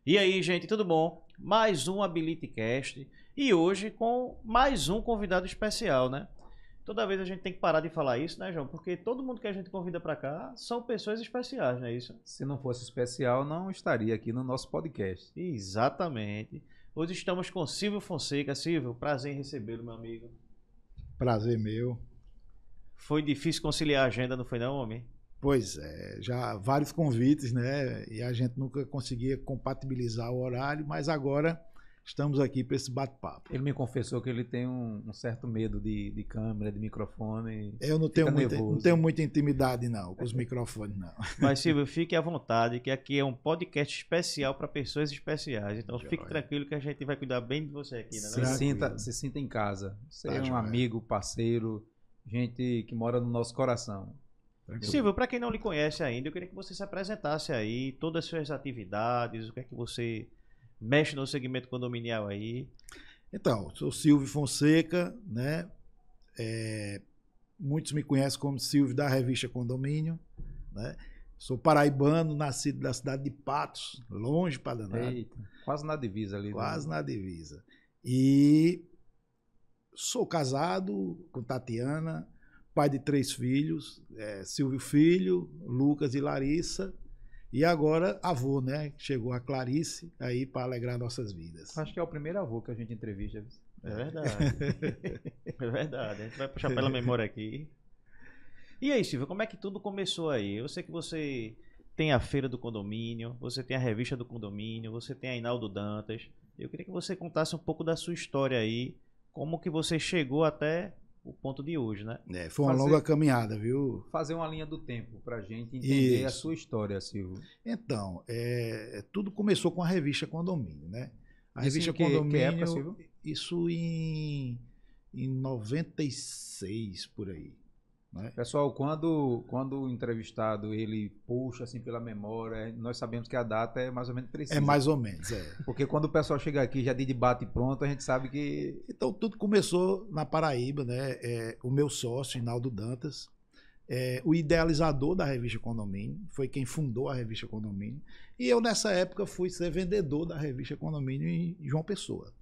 E aí, gente, tudo bom? Mais um AbilityCast e hoje com mais um convidado especial, né? Toda vez a gente tem que parar de falar isso, né, João? Porque todo mundo que a gente convida pra cá são pessoas especiais, não é isso? Se não fosse especial, não estaria aqui no nosso podcast. Exatamente. Hoje estamos com Silvio Fonseca. Silvio, prazer em recebê-lo, meu amigo. Prazer meu. Foi difícil conciliar a agenda, não foi não, homem? Pois é, já vários convites, né? E a gente nunca conseguia compatibilizar o horário, mas agora estamos aqui para esse bate-papo. Ele me confessou que ele tem um certo medo de câmera, de microfone. Eu não tenho muita intimidade não com os microfones, não. Mas Silvio, fique à vontade, que aqui é um podcast especial para pessoas especiais. Então fique tranquilo que a gente vai cuidar bem de você aqui, né? Se sinta em casa. Você é um joia. amigo, parceiro, gente que mora no nosso coração. Silvio, para quem não lhe conhece ainda, eu queria que você se apresentasse aí, todas as suas atividades, o que é que você mexe no segmento condominial aí. Então, sou Silvio Fonseca, né? Muitos me conhecem como Silvio da revista Condomínio, né? Sou paraibano, nascido da cidade de Patos, longe para danado. Eita, quase na divisa ali. Quase na divisa. E sou casado com Tatiana, pai de 3 filhos, Silvio Filho, Lucas e Larissa, e agora avô, né? Chegou a Clarice aí para alegrar nossas vidas. Acho que é o primeiro avô que a gente entrevista. É verdade. É verdade. A gente vai puxar pela memória aqui. E aí, Silvio, como é que tudo começou aí? Eu sei que você tem a feira do condomínio, você tem a revista do condomínio, você tem a Hinaldo Dantas. Eu queria que você contasse um pouco da sua história aí, como que você chegou até o ponto de hoje, né? Foi uma longa caminhada, viu? Fazer uma linha do tempo pra gente entender Isso. a sua história, Silvio. Então, tudo começou com a revista Condomínio, né? A Isso revista em que Condomínio, época, Silvio? isso em 96, por aí. Né? Pessoal, quando o entrevistado ele puxa assim pela memória, nós sabemos que a data é mais ou menos precisa. É mais ou menos, Porque quando o pessoal chega aqui já de bate pronto, a gente sabe que... Então, tudo começou na Paraíba, né? O meu sócio, Hinaldo Dantas, o idealizador da revista Condomínio, foi quem fundou a revista Condomínio. E eu, nessa época, fui ser vendedor da revista Condomínio em João Pessoa.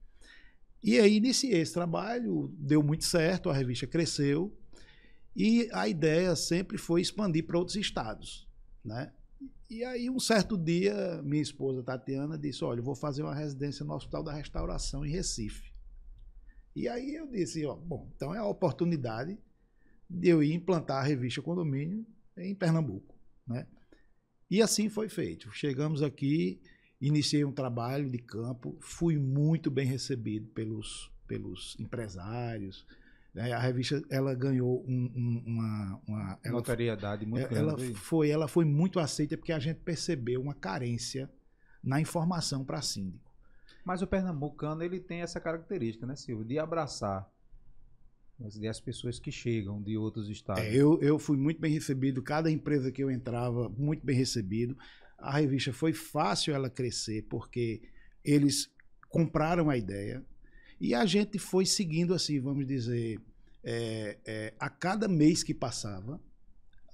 E aí, iniciei esse trabalho, deu muito certo, a revista cresceu. E a ideia sempre foi expandir para outros estados, né? E aí, um certo dia, minha esposa Tatiana disse, olha, eu vou fazer uma residência no Hospital da Restauração em Recife. E aí eu disse, bom, então é a oportunidade de eu ir implantar a revista Condomínio em Pernambuco, né? E assim foi feito. Chegamos aqui, iniciei um trabalho de campo, fui muito bem recebido pelos empresários. A revista ela ganhou uma notoriedade muito grande. Ela foi muito aceita porque a gente percebeu uma carência na informação para síndico. Mas o pernambucano ele tem essa característica, né, Silvio, de abraçar as pessoas que chegam de outros estados. Eu fui muito bem recebido, cada empresa que eu entrava, muito bem recebido. A revista foi fácil ela crescer porque eles compraram a ideia. E a gente foi seguindo assim, vamos dizer, a cada mês que passava,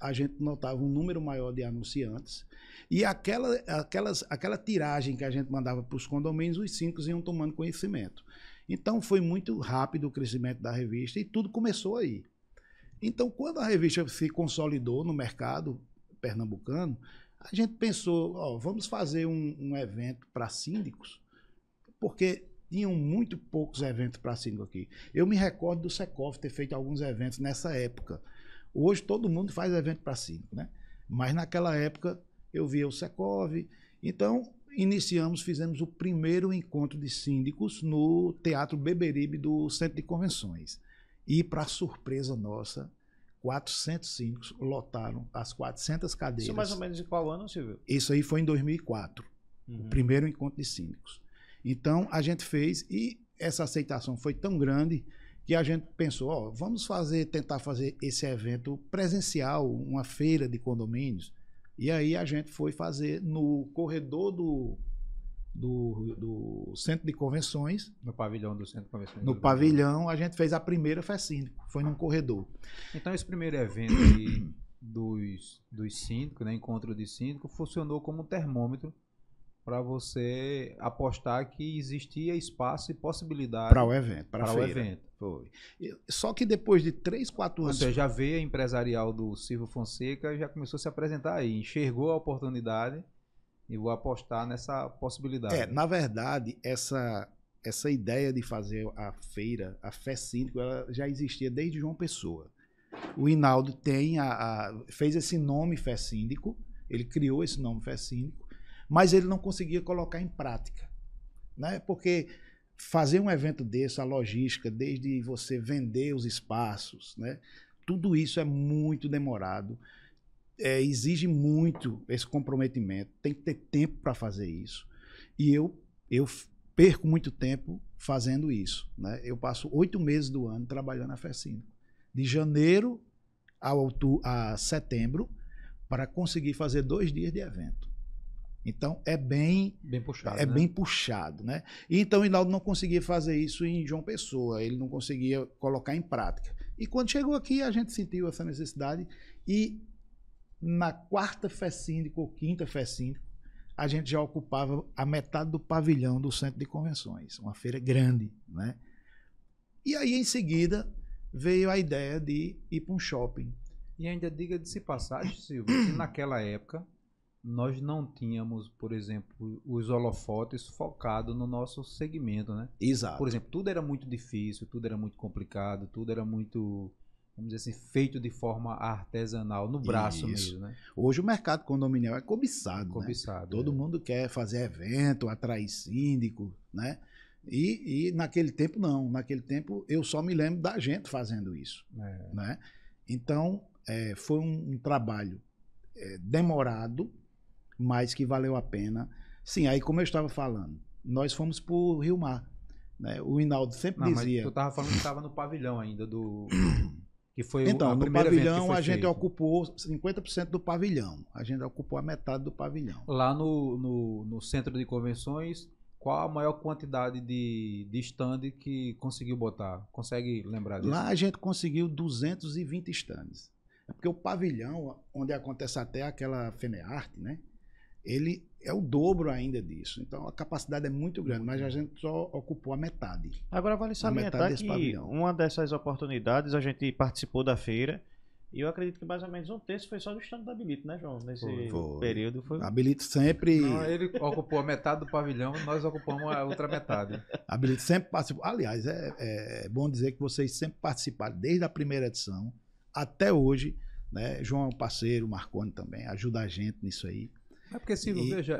a gente notava um número maior de anunciantes e aquela tiragem que a gente mandava para os condomínios, os síndicos iam tomando conhecimento. Então foi muito rápido o crescimento da revista e tudo começou aí. Então quando a revista se consolidou no mercado pernambucano, a gente pensou, vamos fazer um evento para síndicos, porque tinham muito poucos eventos para síndico aqui. Eu me recordo do Secov ter feito alguns eventos nessa época. Hoje todo mundo faz evento para síndico, né? Mas naquela época eu via o Secov. Então fizemos o primeiro encontro de síndicos no Teatro Beberibe do Centro de Convenções. E, para surpresa nossa, 400 síndicos lotaram as 400 cadeiras. Isso mais ou menos em qual ano, Silvio? Isso aí foi em 2004, o primeiro encontro de síndicos. Então, a gente fez e essa aceitação foi tão grande que a gente pensou, vamos tentar fazer esse evento presencial, uma feira de condomínios. E aí a gente foi fazer no corredor do Centro de Convenções. No pavilhão do Centro de Convenções. No pavilhão, a gente fez a primeira FESÍNDICO, foi num corredor. Então, esse primeiro evento dos síndicos, né, encontro de síndico, funcionou como um termômetro para você apostar que existia espaço e possibilidade Para o evento, para a o feira. evento. Foi. Só que depois de 3, 4 Ou anos... seja, já veio a empresarial do Silvio Fonseca e já começou a se apresentar aí, enxergou a oportunidade e vou apostar nessa possibilidade. Na verdade, essa ideia de fazer a feira, a Fé Síndico, ela já existia desde João Pessoa. O Hinaldo fez esse nome Fé Síndico, ele criou esse nome Fé Síndico, mas ele não conseguia colocar em prática, né? Porque fazer um evento desse, a logística, desde você vender os espaços, né? Tudo isso é muito demorado, exige muito esse comprometimento, tem que ter tempo para fazer isso. E eu perco muito tempo fazendo isso, né? Eu passo 8 meses do ano trabalhando na Fé Síndico, de janeiro a setembro, para conseguir fazer 2 dias de evento. Então é bem puxado, né? Bem puxado, né? E então o Hinaldo não conseguia fazer isso em João Pessoa, ele não conseguia colocar em prática. E quando chegou aqui, a gente sentiu essa necessidade, e na 4ª Fé Síndico ou 5ª Fé Síndico, a gente já ocupava a metade do pavilhão do Centro de Convenções, uma feira grande, né? E aí em seguida veio a ideia de ir para um shopping. E ainda diga de se passagem, Silvio, que naquela época nós não tínhamos, por exemplo, os holofotes focados no nosso segmento, né? Exato. Por exemplo, tudo era muito difícil, tudo era muito complicado, tudo era muito, vamos dizer assim, feito de forma artesanal, no braço mesmo, né? Hoje o mercado condominial é cobiçado, Cobiçado. Né? Todo mundo quer fazer evento, atrair síndico, né? E naquele tempo não. Naquele tempo eu só me lembro da gente fazendo isso, né? Então foi um trabalho demorado, mas que valeu a pena. Sim, aí como eu estava falando, nós fomos para o Rio Mar, né? O Hinaldo sempre dizia... Mas tu estava falando que estava no pavilhão ainda do... Que foi então, no pavilhão a gente feito. ocupou 50% do pavilhão. A gente ocupou a metade do pavilhão. Lá no centro de convenções, qual a maior quantidade de stand que conseguiu botar? Consegue lembrar disso? Lá a gente conseguiu 220 stands. É porque o pavilhão, onde acontece até aquela FENEARTE, né? Ele é o dobro ainda disso. Então a capacidade é muito grande, mas a gente só ocupou a metade. Agora vale salientar que pavilhão. Uma dessas oportunidades a gente participou da feira, e eu acredito que mais ou menos 1/3 foi só do stand da Habilito, né, João? Nesse período foi. A Habilito sempre... Não, ele ocupou a metade do pavilhão e nós ocupamos a outra metade. A Habilito sempre participou. Aliás, é bom dizer que vocês sempre participaram, desde a primeira edição até hoje, né? João é um parceiro, o Marconi também, ajuda a gente nisso aí. É porque, Silvio, veja,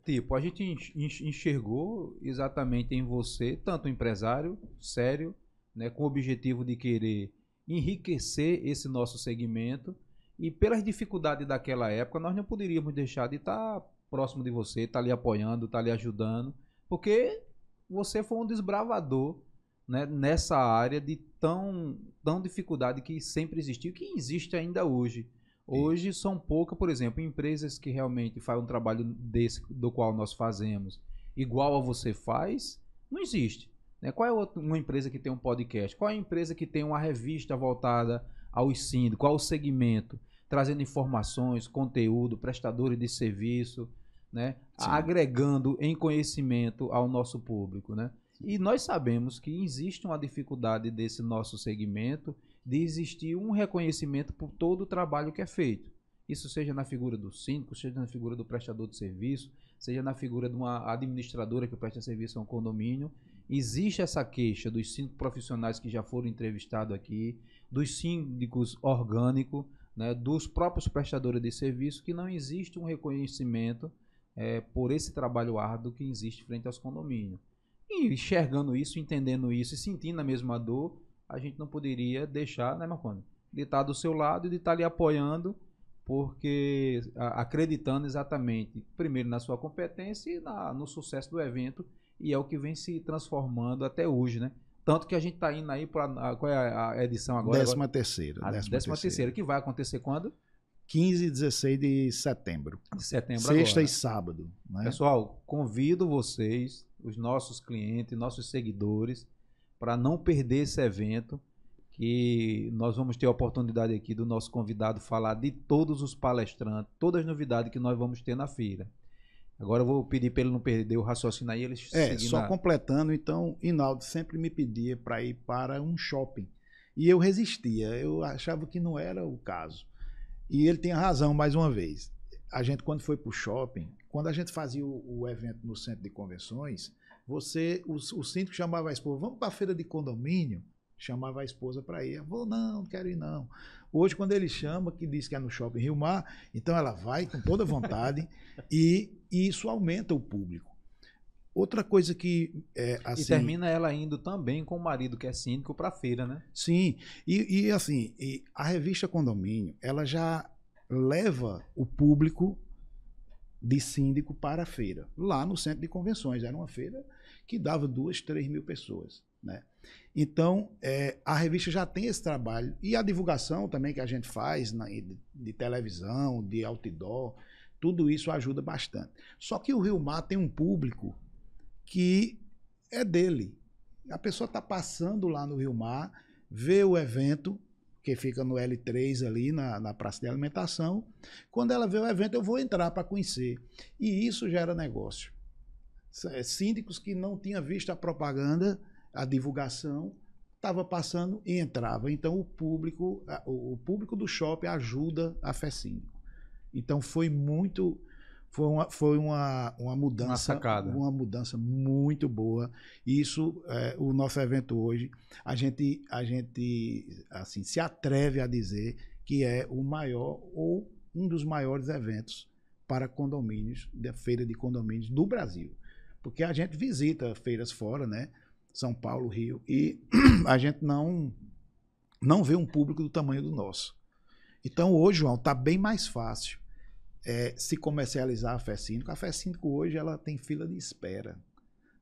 tipo, a gente enxergou exatamente em você, tanto um empresário sério, né, com o objetivo de querer enriquecer esse nosso segmento, e pelas dificuldades daquela época, nós não poderíamos deixar de estar próximo de você, estar ali apoiando, estar ali ajudando, porque você foi um desbravador, né, nessa área de tão dificuldade que sempre existiu e que existe ainda hoje. Hoje são poucas, por exemplo, empresas que realmente fazem um trabalho desse do qual nós fazemos, igual a você faz, não existe. Né? Qual é uma empresa que tem um podcast? Qual é a empresa que tem uma revista voltada aos síndicos, qual o segmento, trazendo informações, conteúdo, prestadores de serviço, né? Agregando em conhecimento ao nosso público, né? E nós sabemos que existe uma dificuldade desse nosso segmento de existir um reconhecimento por todo o trabalho que é feito. Isso seja na figura do síndico, seja na figura do prestador de serviço, seja na figura de uma administradora que presta serviço a um condomínio. Existe essa queixa dos síndicos profissionais que já foram entrevistados aqui, dos síndicos orgânicos, né, dos próprios prestadores de serviço, que não existe um reconhecimento por esse trabalho árduo que existe frente aos condomínios. E enxergando isso, entendendo isso e sentindo a mesma dor, a gente não poderia deixar, né, Marconi, de estar do seu lado e de estar lhe apoiando, porque acreditando exatamente, primeiro na sua competência e no sucesso do evento, e é o que vem se transformando até hoje, né? Tanto que a gente está indo aí para qual é a edição agora? 13ª. A 13ª, que vai acontecer quando? 15 e 16 de setembro. Sexta e sábado. Né? Pessoal, convido vocês, os nossos clientes, nossos seguidores, para não perder esse evento, que nós vamos ter a oportunidade aqui do nosso convidado falar de todos os palestrantes, todas as novidades que nós vamos ter na feira. Agora eu vou pedir para ele não perder o raciocínio aí, eles Só completando, então, Hinaldo sempre me pedia para ir para um shopping. E eu resistia, eu achava que não era o caso. E ele tinha razão mais uma vez. A gente, quando foi para o shopping, quando a gente fazia o evento no centro de convenções, o síndico chamava a esposa, vamos para a feira de condomínio? Chamava a esposa para ir. Eu vou, não quero ir não. Hoje, quando ele chama, que diz que é no Shopping Rio Mar, então ela vai com toda vontade e isso aumenta o público. Outra coisa que assim, e termina ela indo também com o marido, que é síndico, para a feira, né? Sim, e a revista Condomínio, ela já leva o público de síndico para a feira, lá no centro de convenções. Era uma feira que dava 2.000, 3.000 pessoas, né? Então, a revista já tem esse trabalho. E a divulgação também que a gente faz de televisão, de outdoor, tudo isso ajuda bastante. Só que o Rio Mar tem um público que é dele. A pessoa está passando lá no Rio Mar, vê o evento, que fica no L3 ali, na praça de alimentação. Quando ela vê o evento, eu vou entrar para conhecer. E isso gera negócio. Síndicos que não tinham visto a propaganda, a divulgação, estava passando e entrava. Então o público do shopping ajuda a FESÍNDICO. Então foi uma mudança, uma sacada, uma mudança muito boa. Isso, o nosso evento hoje, a gente assim se atreve a dizer que é o maior ou um dos maiores eventos para condomínios, da feira de condomínios do Brasil, porque a gente visita feiras fora, né? São Paulo, Rio, e a gente não vê um público do tamanho do nosso. Então hoje, João, está bem mais fácil se comercializar a FESÍNDICO. A FESÍNDICO hoje ela tem fila de espera,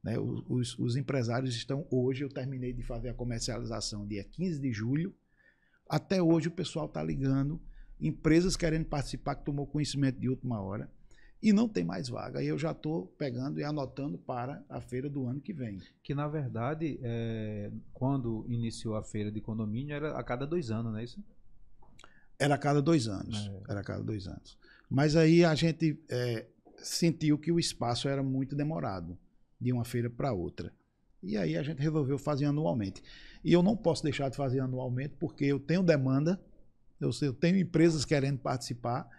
né? Os empresários estão hoje, eu terminei de fazer a comercialização dia 15 de julho, até hoje o pessoal está ligando, empresas querendo participar, que tomou conhecimento de última hora, e não tem mais vaga. Aí eu já estou pegando e anotando para a feira do ano que vem. Que, na verdade, quando iniciou a feira de condomínio, era a cada 2 anos, não é isso? Era a cada 2 anos. Era a cada 2 anos. Mas aí a gente sentiu que o espaço era muito demorado, de uma feira para outra. E aí a gente resolveu fazer anualmente. E eu não posso deixar de fazer anualmente, porque eu tenho demanda, eu tenho empresas querendo participar,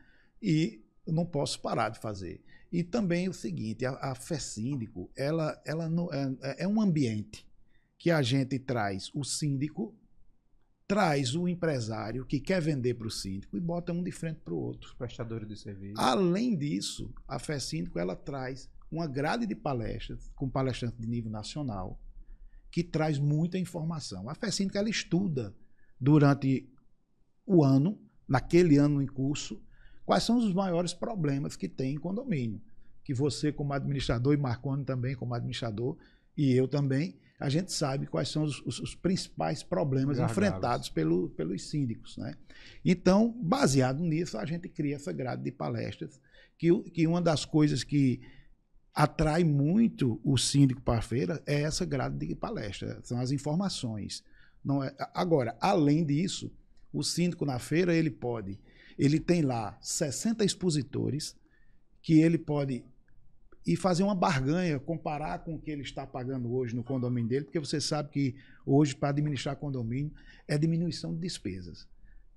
e eu não posso parar de fazer. E também o seguinte, a FESÍNDICO, ela não, é um ambiente que a gente traz o síndico, traz o empresário que quer vender para o síndico e bota um de frente para o outro. Os prestadores de serviço. Além disso, a FESÍNDICO, ela traz uma grade de palestras, com palestrantes de nível nacional, que traz muita informação. A FESÍNDICO, ela estuda durante o ano, naquele ano em curso, quais são os maiores problemas que tem em condomínio. Que você, como administrador, e Marconi também, como administrador, e eu também, a gente sabe quais são os principais problemas enfrentados pelos síndicos, né? Então, baseado nisso, a gente cria essa grade de palestras, que uma das coisas que atrai muito o síndico para a feira é essa grade de palestras, são as informações. Não é... Agora, além disso, o síndico na feira, ele tem lá 60 expositores que ele pode ir fazer uma barganha, comparar com o que ele está pagando hoje no condomínio dele, porque você sabe que hoje, para administrar condomínio, é diminuição de despesas.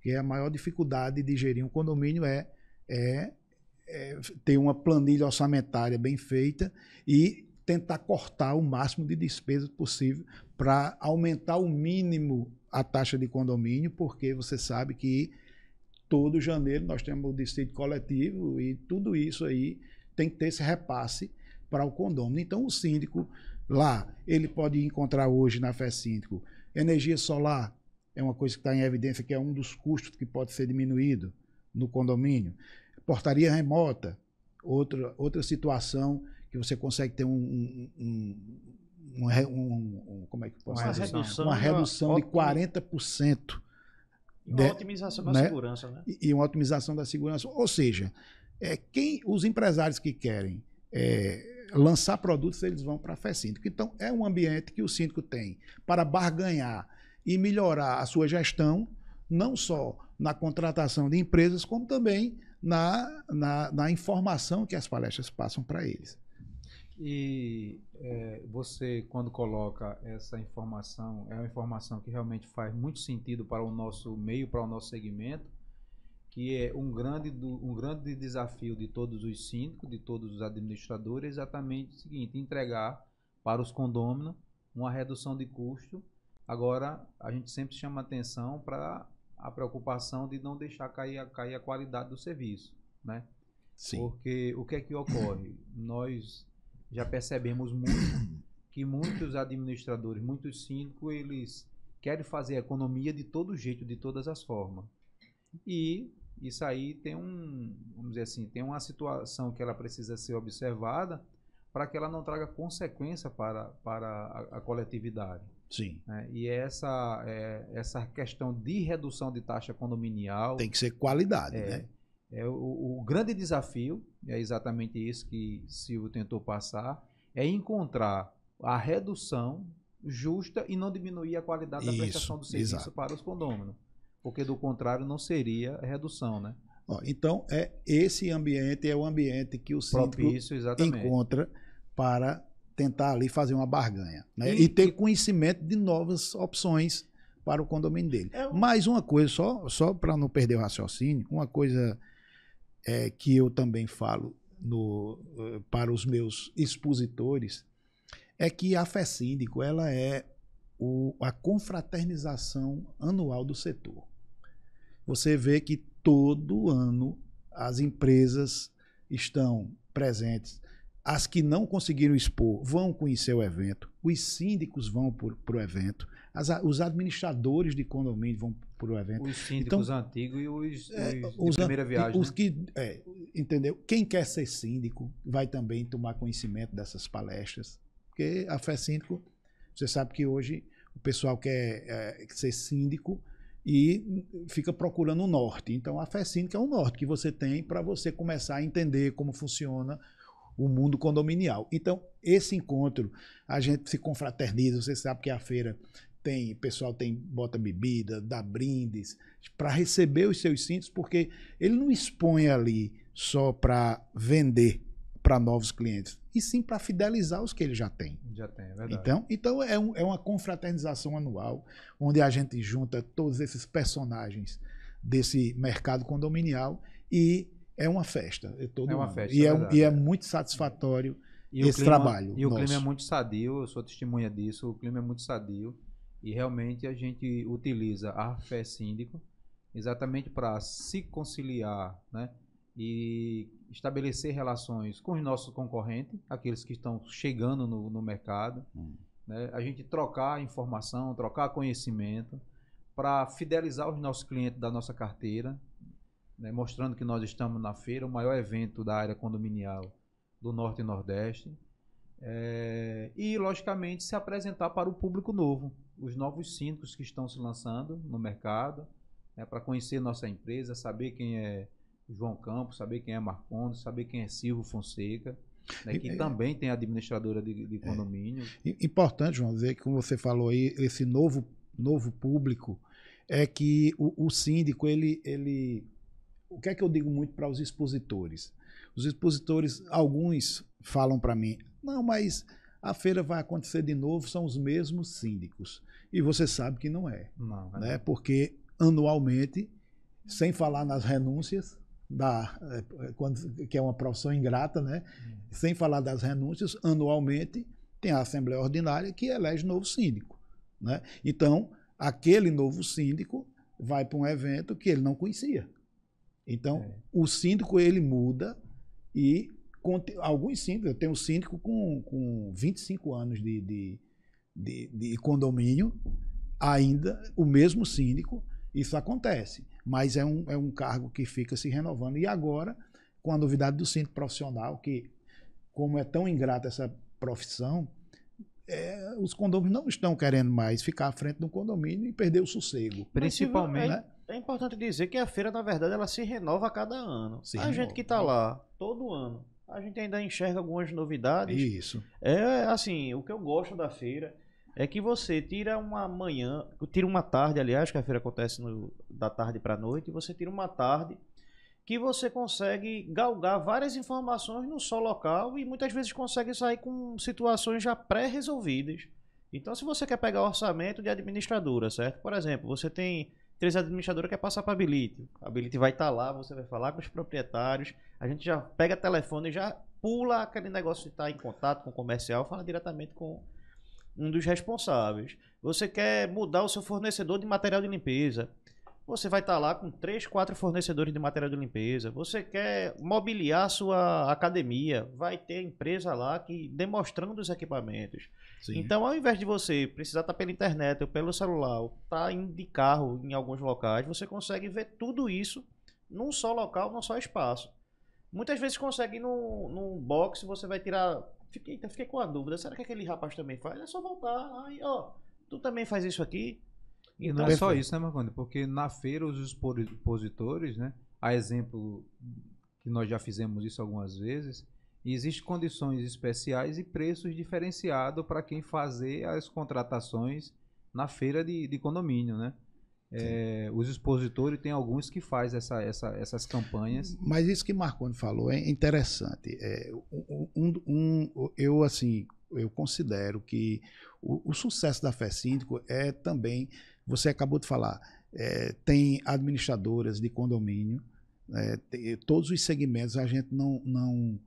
Que a maior dificuldade de gerir um condomínio é ter uma planilha orçamentária bem feita e tentar cortar o máximo de despesas possível para aumentar o mínimo a taxa de condomínio, porque você sabe que todo janeiro nós temos o dissídio coletivo e tudo isso aí tem que ter esse repasse para o condômino. Então o síndico lá, ele pode encontrar hoje na FESÍNDICO energia solar, é uma coisa que está em evidência que é um dos custos que pode ser diminuído no condomínio. Portaria remota, outra situação que você consegue ter como é que posso dizer? Uma redução de 40%. E uma otimização da segurança, né? E uma otimização da segurança. Ou seja, os empresários que querem lançar produtos, eles vão para a FESÍNDICO. Então, é um ambiente que o síndico tem para barganhar e melhorar a sua gestão, não só na contratação de empresas, como também na informação que as palestras passam para eles. E você, quando coloca essa informação, é uma informação que realmente faz muito sentido para o nosso meio, para o nosso segmento, que é um grande desafio de todos os síndicos, de todos os administradores, é exatamente o seguinte: entregar para os condôminos uma redução de custo. Agora, a gente sempre chama atenção para a preocupação de não deixar cair a qualidade do serviço, né? Sim. Porque o que é que ocorre? Nós já percebemos muito que muitos administradores, muitos síndicos, eles querem fazer economia de todo jeito, de todas as formas. E isso aí tem vamos dizer assim, tem uma situação que ela precisa ser observada para que ela não traga consequência para a coletividade. Sim. Né? E essa questão de redução de taxa condominial Tem que ser qualidade, né? O grande desafio, é exatamente isso que Silvio tentou passar, é encontrar a redução justa e não diminuir a qualidade da prestação do serviço para os condôminos. Porque do contrário não seria redução, né? Então, esse ambiente é o ambiente que o síndico encontra para tentar ali fazer uma barganha, né? E ter conhecimento de novas opções para o condomínio dele. Mais uma coisa, só para não perder o raciocínio, uma coisa que eu também falo para os meus expositores é que a FESÍNDICO ela é a confraternização anual do setor. Você vê que todo ano as empresas estão presentes. As que não conseguiram expor vão conhecer o evento, os síndicos vão para o evento, os administradores de condomínio vão para o evento. Os síndicos antigos e os de primeira viagem. Os que, entendeu? Quem quer ser síndico vai também tomar conhecimento dessas palestras, porque a FESÍNDICO, você sabe que hoje o pessoal quer ser síndico e fica procurando o norte. Então a FESÍNDICO é o norte que você tem para você começar a entender como funciona o mundo condominial. Então, esse encontro, a gente se confraterniza, você sabe que a feira o pessoal bota bebida, dá brindes, para receber os seus síndicos, porque ele não expõe ali só para vender para novos clientes, e sim para fidelizar os que ele já tem. Já tem, é verdade. Então é uma confraternização anual, onde a gente junta todos esses personagens desse mercado condominial e é uma festa. Uma festa, e é muito satisfatório esse trabalho. E o clima é muito sadio, eu sou testemunha disso, o clima é muito sadio e realmente a gente utiliza a FESÍNDICO exatamente para se conciliar, né, e estabelecer relações com os nossos concorrentes, aqueles que estão chegando no mercado, né, a gente trocar informação, trocar conhecimento para fidelizar os nossos clientes da nossa carteira, né, mostrando que nós estamos na feira, o maior evento da área condominial do Norte e Nordeste, e, logicamente, se apresentar para o público novo, os novos síndicos que estão se lançando no mercado, né, para conhecer nossa empresa, saber quem é João Campos, saber quem é Marcondes, saber quem é Silvio Fonseca, né, que também tem administradora de condomínio. Importante, João, dizer que, como você falou aí, esse novo público, é que o síndico, ele o que é que eu digo muito para os expositores? Os expositores, alguns falam para mim, não, mas a feira vai acontecer de novo, são os mesmos síndicos. E você sabe que não é. Não, né? Porque anualmente, sem falar nas renúncias, que é uma profissão ingrata, né? Sem falar das renúncias, anualmente tem a Assembleia Ordinária que elege novo síndico, né? Então, aquele novo síndico vai para um evento que ele não conhecia. Então, o síndico, ele muda e alguns síndicos, eu tenho um síndico com 25 anos de condomínio, ainda o mesmo síndico, isso acontece, mas é um cargo que fica se renovando. E agora, com a novidade do síndico profissional, que como é tão ingrata essa profissão, os condôminos não estão querendo mais ficar à frente do condomínio e perder o sossego. Principalmente, né? É importante dizer que a feira, na verdade, ela se renova a cada ano. Gente que está lá todo ano, a gente ainda enxerga algumas novidades. Isso. Assim, o que eu gosto da feira é que você tira uma tarde, aliás, que a feira acontece da tarde para a noite, e você tira uma tarde que você consegue galgar várias informações no só local e muitas vezes consegue sair com situações já pré-resolvidas. Então, se você quer pegar orçamento de administradora, certo? Por exemplo, você tem 3 administradoras que quer passar para a Ability. A Ability vai estar lá, você vai falar com os proprietários, a gente já pega telefone e já pula aquele negócio de estar em contato com o comercial, fala diretamente com um dos responsáveis. Você quer mudar o seu fornecedor de material de limpeza, você vai estar lá com 3, 4 fornecedores de material de limpeza. Você quer mobiliar a sua academia, vai ter empresa lá que demonstrando os equipamentos. Sim. Então, ao invés de você precisar estar pela internet ou pelo celular, ou estar indo de carro em alguns locais, você consegue ver tudo isso num só local, num só espaço. Muitas vezes consegue ir num box, você vai tirar... Fiquei com a dúvida, será que aquele rapaz também faz? É só voltar, aí, ó, tu também faz isso aqui? E não é só isso, né, Marconi? Porque na feira os expositores, né, a exemplo que nós já fizemos isso algumas vezes, existem condições especiais e preços diferenciados para quem fazer as contratações na feira de condomínio, né? Os expositores tem alguns que fazem essas campanhas. Mas isso que Marconi falou é interessante. Eu considero que o sucesso da FESíndico é também, você acabou de falar, tem administradoras de condomínio, todos os segmentos a gente não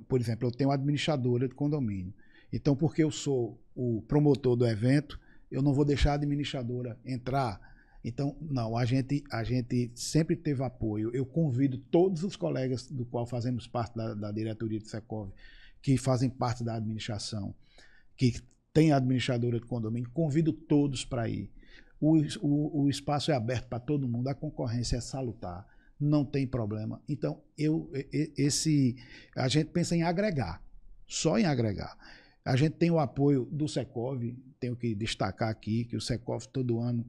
por exemplo, eu tenho administradora de condomínio. Então, porque eu sou o promotor do evento, eu não vou deixar a administradora entrar. Então, não, a gente sempre teve apoio. Eu convido todos os colegas do qual fazemos parte da diretoria do Secov, que fazem parte da administração, que tem administradora de condomínio, convido todos para ir. O espaço é aberto para todo mundo, a concorrência é salutar, não tem problema. Então, a gente pensa em agregar, só em agregar. A gente tem o apoio do Secov, tenho que destacar aqui que o Secov todo ano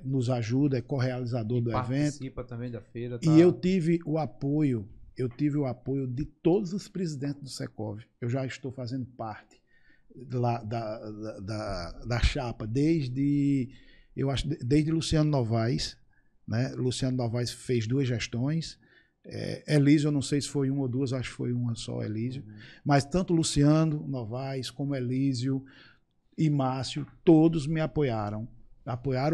nos ajuda, é correalizador do evento. Participa também da feira. Tá? E eu tive o apoio de todos os presidentes do Secov. Eu já estou fazendo parte da chapa desde Luciano Novaes, né? Luciano Novaes fez 2 gestões. Elísio, eu não sei se foi 1 ou 2, acho que foi 1 só, Elísio. Mas tanto Luciano Novaes como Elísio e Márcio, todos me apoiaram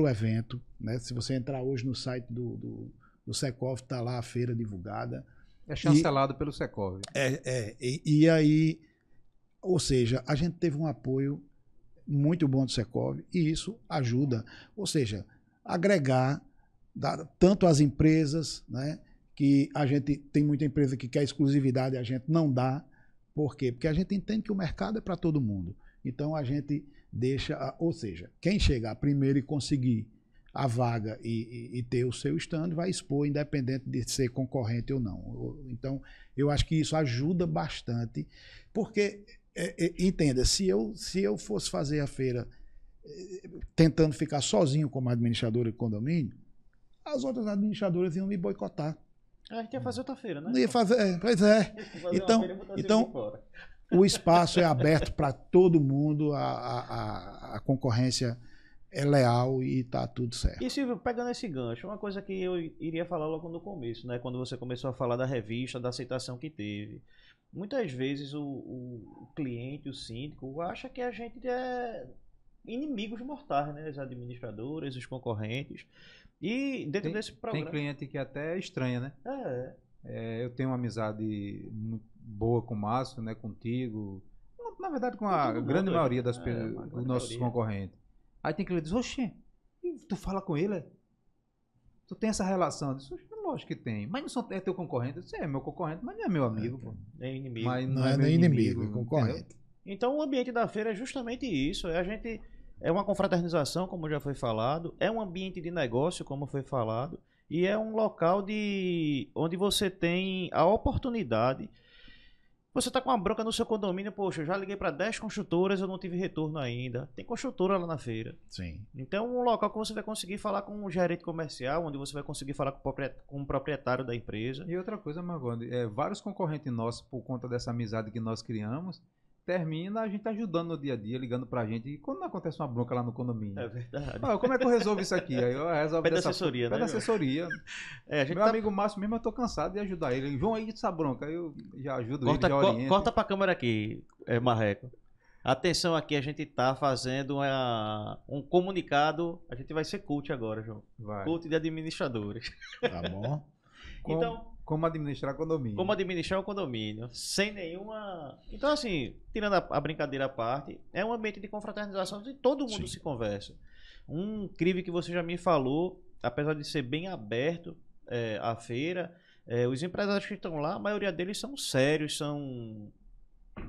o evento, né? Se você entrar hoje no site do Secov, está lá a feira divulgada. É chancelado pelo Secov. E aí, ou seja, a gente teve um apoio muito bom do Secov e isso ajuda, ou seja, agregar tanto as empresas, né? Que a gente tem muita empresa que quer exclusividade e a gente não dá. Por quê? Porque a gente entende que o mercado é para todo mundo. Então a gente deixa, ou seja, quem chegar primeiro e conseguir a vaga e ter o seu stand vai expor, independente de ser concorrente ou não. Então eu acho que isso ajuda bastante, porque, entenda, se eu fosse fazer a feira tentando ficar sozinho como administradora de condomínio, as outras administradoras iam me boicotar. A gente ia fazer outra feira, né? Não ia fazer, pois é. Então o espaço é aberto para todo mundo, a concorrência é leal e está tudo certo. E Silvio, pegando esse gancho, uma coisa que eu iria falar logo no começo, né? Quando você começou a falar da revista, da aceitação que teve. Muitas vezes o cliente, o síndico, acha que a gente é inimigos mortais, né? As administradoras, os concorrentes. E dentro desse programa... Tem cliente que até estranha, né? Eu tenho uma amizade muito boa com o Márcio, né? Contigo. Na verdade, com a grande maioria dos nossos concorrentes. Aí tem cliente que diz, oxê, tu fala com ele? Tu tem essa relação? Eu disse, lógico que tem. Mas não é teu concorrente? Eu disse, é meu concorrente, mas não é meu amigo. Pô. É inimigo. Mas não é nem inimigo, é concorrente. Entendeu? Então o ambiente da feira é justamente isso. É uma confraternização, como já foi falado, é um ambiente de negócio, como foi falado, e é um local onde você tem a oportunidade. Você está com uma bronca no seu condomínio, poxa, eu já liguei para 10 construtoras, eu não tive retorno ainda. Tem construtora lá na feira. Sim. Então é um local que você vai conseguir falar com um gerente comercial, onde você vai conseguir falar com o proprietário da empresa. E outra coisa, Margoni, vários concorrentes nossos, por conta dessa amizade que nós criamos, termina a gente ajudando no dia a dia, ligando pra gente. E quando não acontece uma bronca lá no condomínio? É verdade. Como é que eu resolvo isso aqui? Aí eu resolvo Pede dessa assessoria, Pede né, assessoria. a gente Meu amigo Márcio mesmo, eu tô cansado de ajudar ele. João, aí essa bronca. Aí eu já ajudo ele, já oriento. Corta pra câmera aqui, Marreco. Atenção aqui, a gente tá fazendo um comunicado. A gente vai ser coach agora, João. Vai. Coach de administradores. Tá bom? Como administrar condomínio. Como administrar o condomínio, sem nenhuma... Então, assim, tirando a brincadeira à parte, é um ambiente de confraternização onde todo mundo se conversa. Um incrível que você já me falou, apesar de ser bem aberto à feira, os empresários que estão lá, a maioria deles são sérios,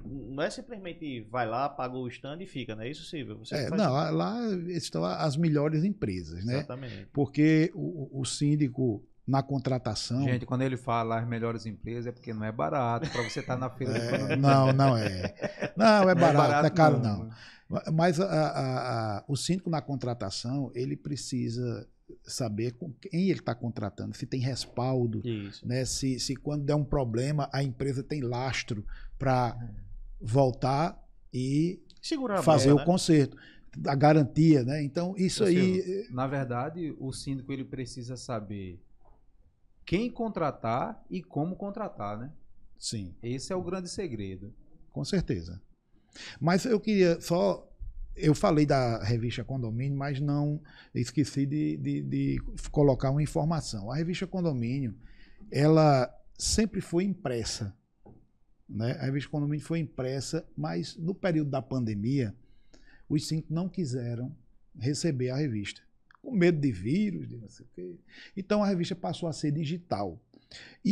não é simplesmente vai lá, paga o stand e fica, não é isso, Silvio? Lá estão as melhores empresas, né? Exatamente. Porque o síndico... Na contratação... Gente, quando ele fala as melhores empresas é porque não é barato para você estar na feira de condomínio. Não é. Não é barato, não é caro não. Não. Mas o síndico na contratação, ele precisa saber com quem ele está contratando, se tem respaldo, né? Se quando der um problema, a empresa tem lastro para voltar e fazer o conserto. A garantia, né? Então, isso aí... Na verdade, o síndico ele precisa saber quem contratar e como contratar, né? Sim. Esse é o grande segredo. Com certeza. Mas eu queria só... Eu falei da revista Condomínio, mas não esqueci de colocar uma informação. A revista Condomínio, ela sempre foi impressa, né? A revista Condomínio foi impressa, mas no período da pandemia, os síndicos não quiseram receber a revista. Com medo de vírus, de não sei o quê. Então a revista passou a ser digital.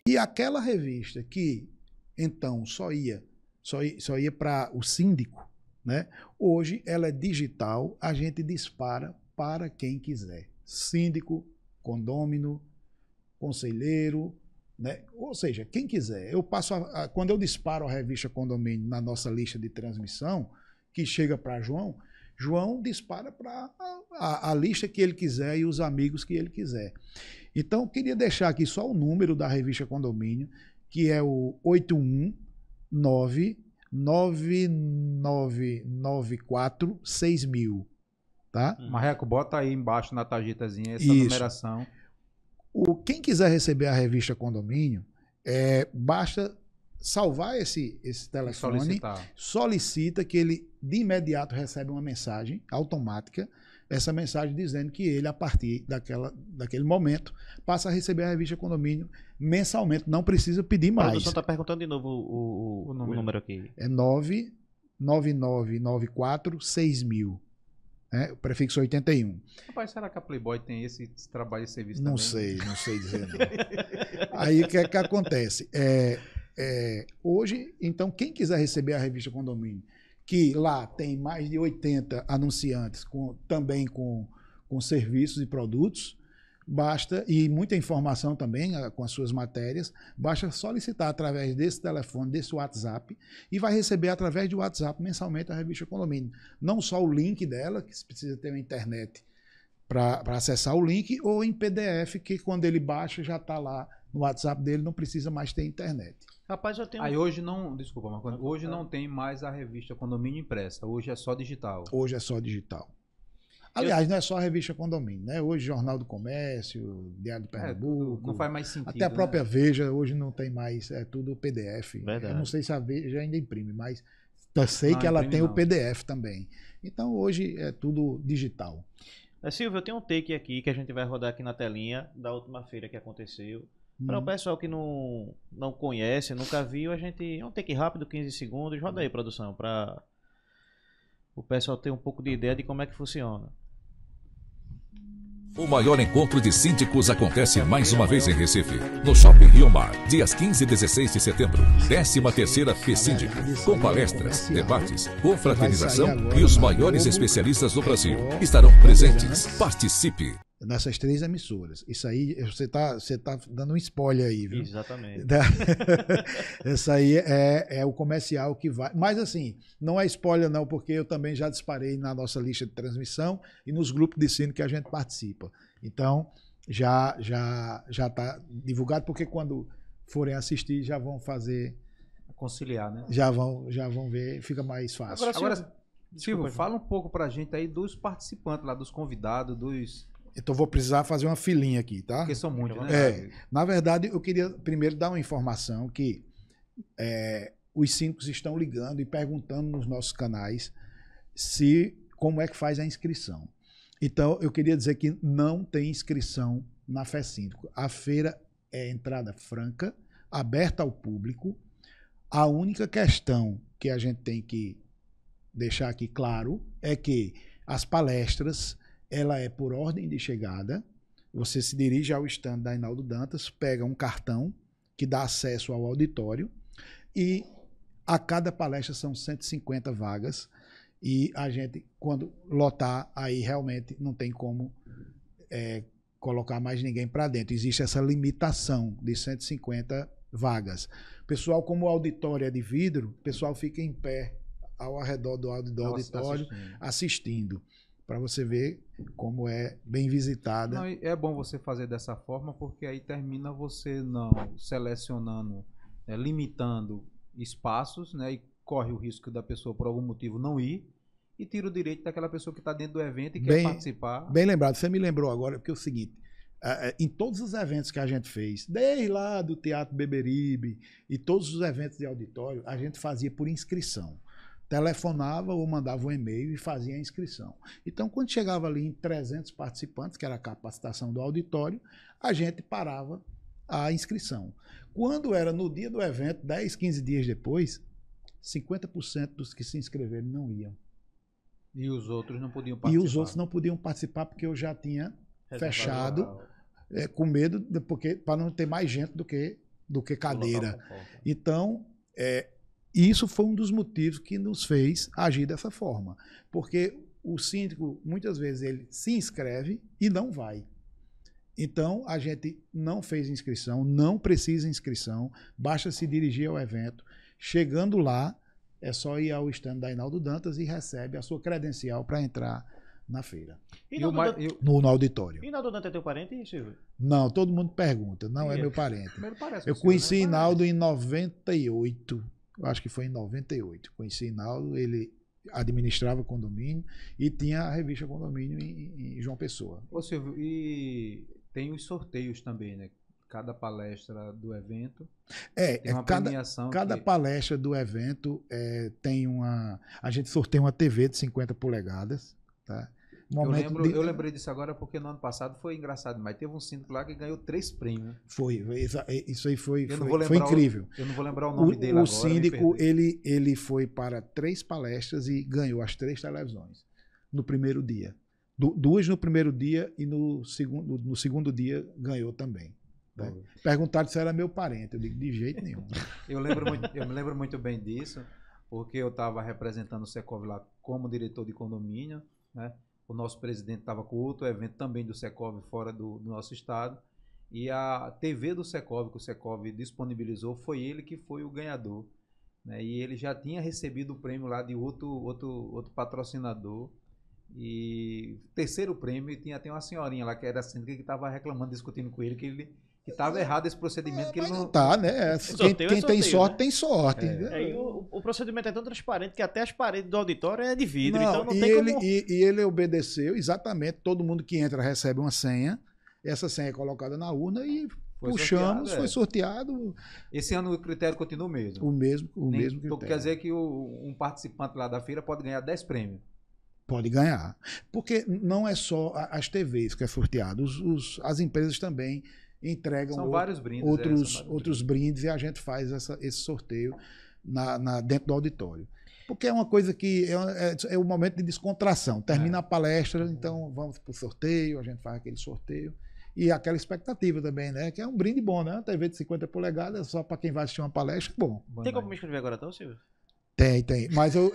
E aquela revista que então só ia para o síndico, né? Hoje ela é digital, a gente dispara para quem quiser. Síndico, condômino, conselheiro, né? Ou seja, quem quiser. Eu passo quando eu disparo a revista Condomínio na nossa lista de transmissão, que chega para João dispara para a lista que ele quiser e os amigos que ele quiser. Então, eu queria deixar aqui só o número da revista Condomínio, que é o 819-9994-6000. Tá? Marreco, bota aí embaixo na tarjetazinha essa numeração. Quem quiser receber a revista Condomínio, basta salvar esse telefone, solicita que ele de imediato recebe uma mensagem automática, essa mensagem dizendo que ele, a partir daquele momento, passa a receber a revista Condomínio mensalmente, não precisa pedir mais. A produção está perguntando de novo o número aqui. É 99994-6000. O prefixo 81. Rapaz, será que a Playboy tem esse trabalho e serviço não também? Não sei dizer não. Aí o que é que acontece? Hoje, então, quem quiser receber a revista Condomínio, que lá tem mais de 80 anunciantes, também com serviços e produtos, basta, e muita informação também com as suas matérias, basta solicitar através desse telefone, desse WhatsApp, e vai receber através de WhatsApp mensalmente a revista Condomínio. Não só o link dela, que precisa ter uma internet para acessar o link, ou em PDF, que quando ele baixa já está lá no WhatsApp dele, não precisa mais ter internet. Rapaz, eu tenho... Aí hoje não, desculpa, Marcos, hoje não tem mais a revista Condomínio impressa, hoje é só digital. Hoje é só digital. Aliás, não é só a revista Condomínio, né? Hoje Jornal do Comércio, Diário de Pernambuco. Não faz mais sentido. Até a própria Veja hoje não tem mais, é tudo PDF. Verdade. Eu não sei se a Veja ainda imprime, mas eu sei que ela tem o PDF também. Então hoje é tudo digital. Silvio, eu tenho um take aqui que a gente vai rodar aqui na telinha da última feira que aconteceu. Para o pessoal que não conhece, nunca viu, é um take rápido, 15 segundos. Roda aí, produção, para o pessoal ter um pouco de ideia de como é que funciona. O maior encontro de síndicos acontece mais uma vez em Recife, no Shopping Rio Mar, dias 15 e 16 de setembro, 13ª FESÍNDICO, com palestras, debates, confraternização e os maiores especialistas do Brasil estarão presentes. Participe! Nessas 3 emissoras. Isso aí, você tá dando um spoiler aí, viu? Exatamente. Essa aí é o comercial que vai. Mas assim, não é spoiler não, porque eu também já disparei na nossa lista de transmissão e nos grupos de sino que a gente participa. Então, já está divulgado, porque quando forem assistir já vão fazer conciliar, né? Já vão ver, fica mais fácil. Agora, Silvio, fala um pouco pra gente aí dos participantes lá, dos convidados, Então vou precisar fazer uma filinha aqui, tá? Porque são muitos, né? Na verdade, eu queria primeiro dar uma informação que os síndicos estão ligando e perguntando nos nossos canais como é que faz a inscrição. Então, eu queria dizer que não tem inscrição na FESÍNDICO. A feira é entrada franca, aberta ao público. A única questão que a gente tem que deixar aqui claro é que as palestras, ela é por ordem de chegada. Você se dirige ao stand da Hinaldo Dantas, pega um cartão que dá acesso ao auditório e a cada palestra são 150 vagas e a gente, quando lotar, aí realmente não tem como colocar mais ninguém para dentro. Existe essa limitação de 150 vagas. Pessoal, como o auditório é de vidro, o pessoal fica em pé ao redor do auditório assistindo, para você ver como é bem visitada. Não, é bom você fazer dessa forma, porque aí termina você não selecionando, limitando espaços, né, e corre o risco da pessoa por algum motivo não ir, e tira o direito daquela pessoa que está dentro do evento e quer participar. Bem lembrado, você me lembrou agora, porque é o seguinte, em todos os eventos que a gente fez, desde lá do Teatro Beberibe e todos os eventos de auditório, a gente fazia por inscrição. Telefonava ou mandava um e-mail e fazia a inscrição. Então, quando chegava ali em 300 participantes, que era a capacitação do auditório, a gente parava a inscrição. Quando era no dia do evento, 10, 15 dias depois, 50% dos que se inscreveram não iam. E os outros não podiam participar? E os outros não podiam participar porque eu já tinha fechado, com medo, para não ter mais gente do que cadeira. Então, isso foi um dos motivos que nos fez agir dessa forma. Porque o síndico, muitas vezes, ele se inscreve e não vai. Então, a gente não fez inscrição, não precisa inscrição, basta se dirigir ao evento. Chegando lá, é só ir ao stand da Hinaldo Dantas e recebe a sua credencial para entrar na feira. No auditório. E Hinaldo Dantas é teu parente, Silvio? Não, todo mundo pergunta. Não é meu parente. Eu conheci Hinaldo em 98. Eu acho que foi em 98. Conheci Hinaldo, ele administrava condomínio e tinha a revista Condomínio em João Pessoa. Ô Silvio, e tem os sorteios também, né? Cada palestra do evento tem uma premiação. Cada palestra do evento tem uma... A gente sorteia uma TV de 50 polegadas, tá? Eu lembrei disso agora porque no ano passado foi engraçado, mas teve um síndico lá que ganhou 3 prêmios. Isso aí foi incrível. Eu não vou lembrar o nome dele agora. O síndico, ele foi para 3 palestras e ganhou as 3 televisões no primeiro dia. 2 no primeiro dia e no segundo dia ganhou também. Né? Perguntaram se era meu parente. Eu digo, de jeito nenhum. Eu me lembro muito bem disso, porque eu estava representando o Secov lá como diretor de condomínio, né? O nosso presidente estava com outro evento também do Secov fora do nosso estado. E a TV do Secov, que o Secov disponibilizou, foi ele que foi o ganhador. Né? E ele já tinha recebido o prêmio lá de outro patrocinador. E o terceiro prêmio tinha até uma senhorinha lá que era síndica que estava reclamando, discutindo com ele que estava errado esse procedimento. Que ele não tá, né? Quem tem sorte, né? Tem sorte. E o procedimento é tão transparente que até as paredes do auditório é de vidro. Então não tem e ele obedeceu exatamente. Todo mundo que entra recebe uma senha. Essa senha é colocada na urna e foi sorteado. Esse ano o critério continua o mesmo. O mesmo critério. Então quer dizer que um participante lá da feira pode ganhar 10 prêmios. Pode ganhar. Porque não é só as TVs que é sorteado. As empresas também entregam vários brindes, outros brindes e a gente faz esse sorteio dentro do auditório. Porque é uma coisa que é um momento de descontração. Termina a palestra, então vamos para o sorteio, a gente faz aquele sorteio. E aquela expectativa também, né? Que é um brinde bom, né? Uma TV de 50 polegadas, só para quem vai assistir uma palestra, bom. Tem como me inscrever agora, então, Silvio? Tem. Mas eu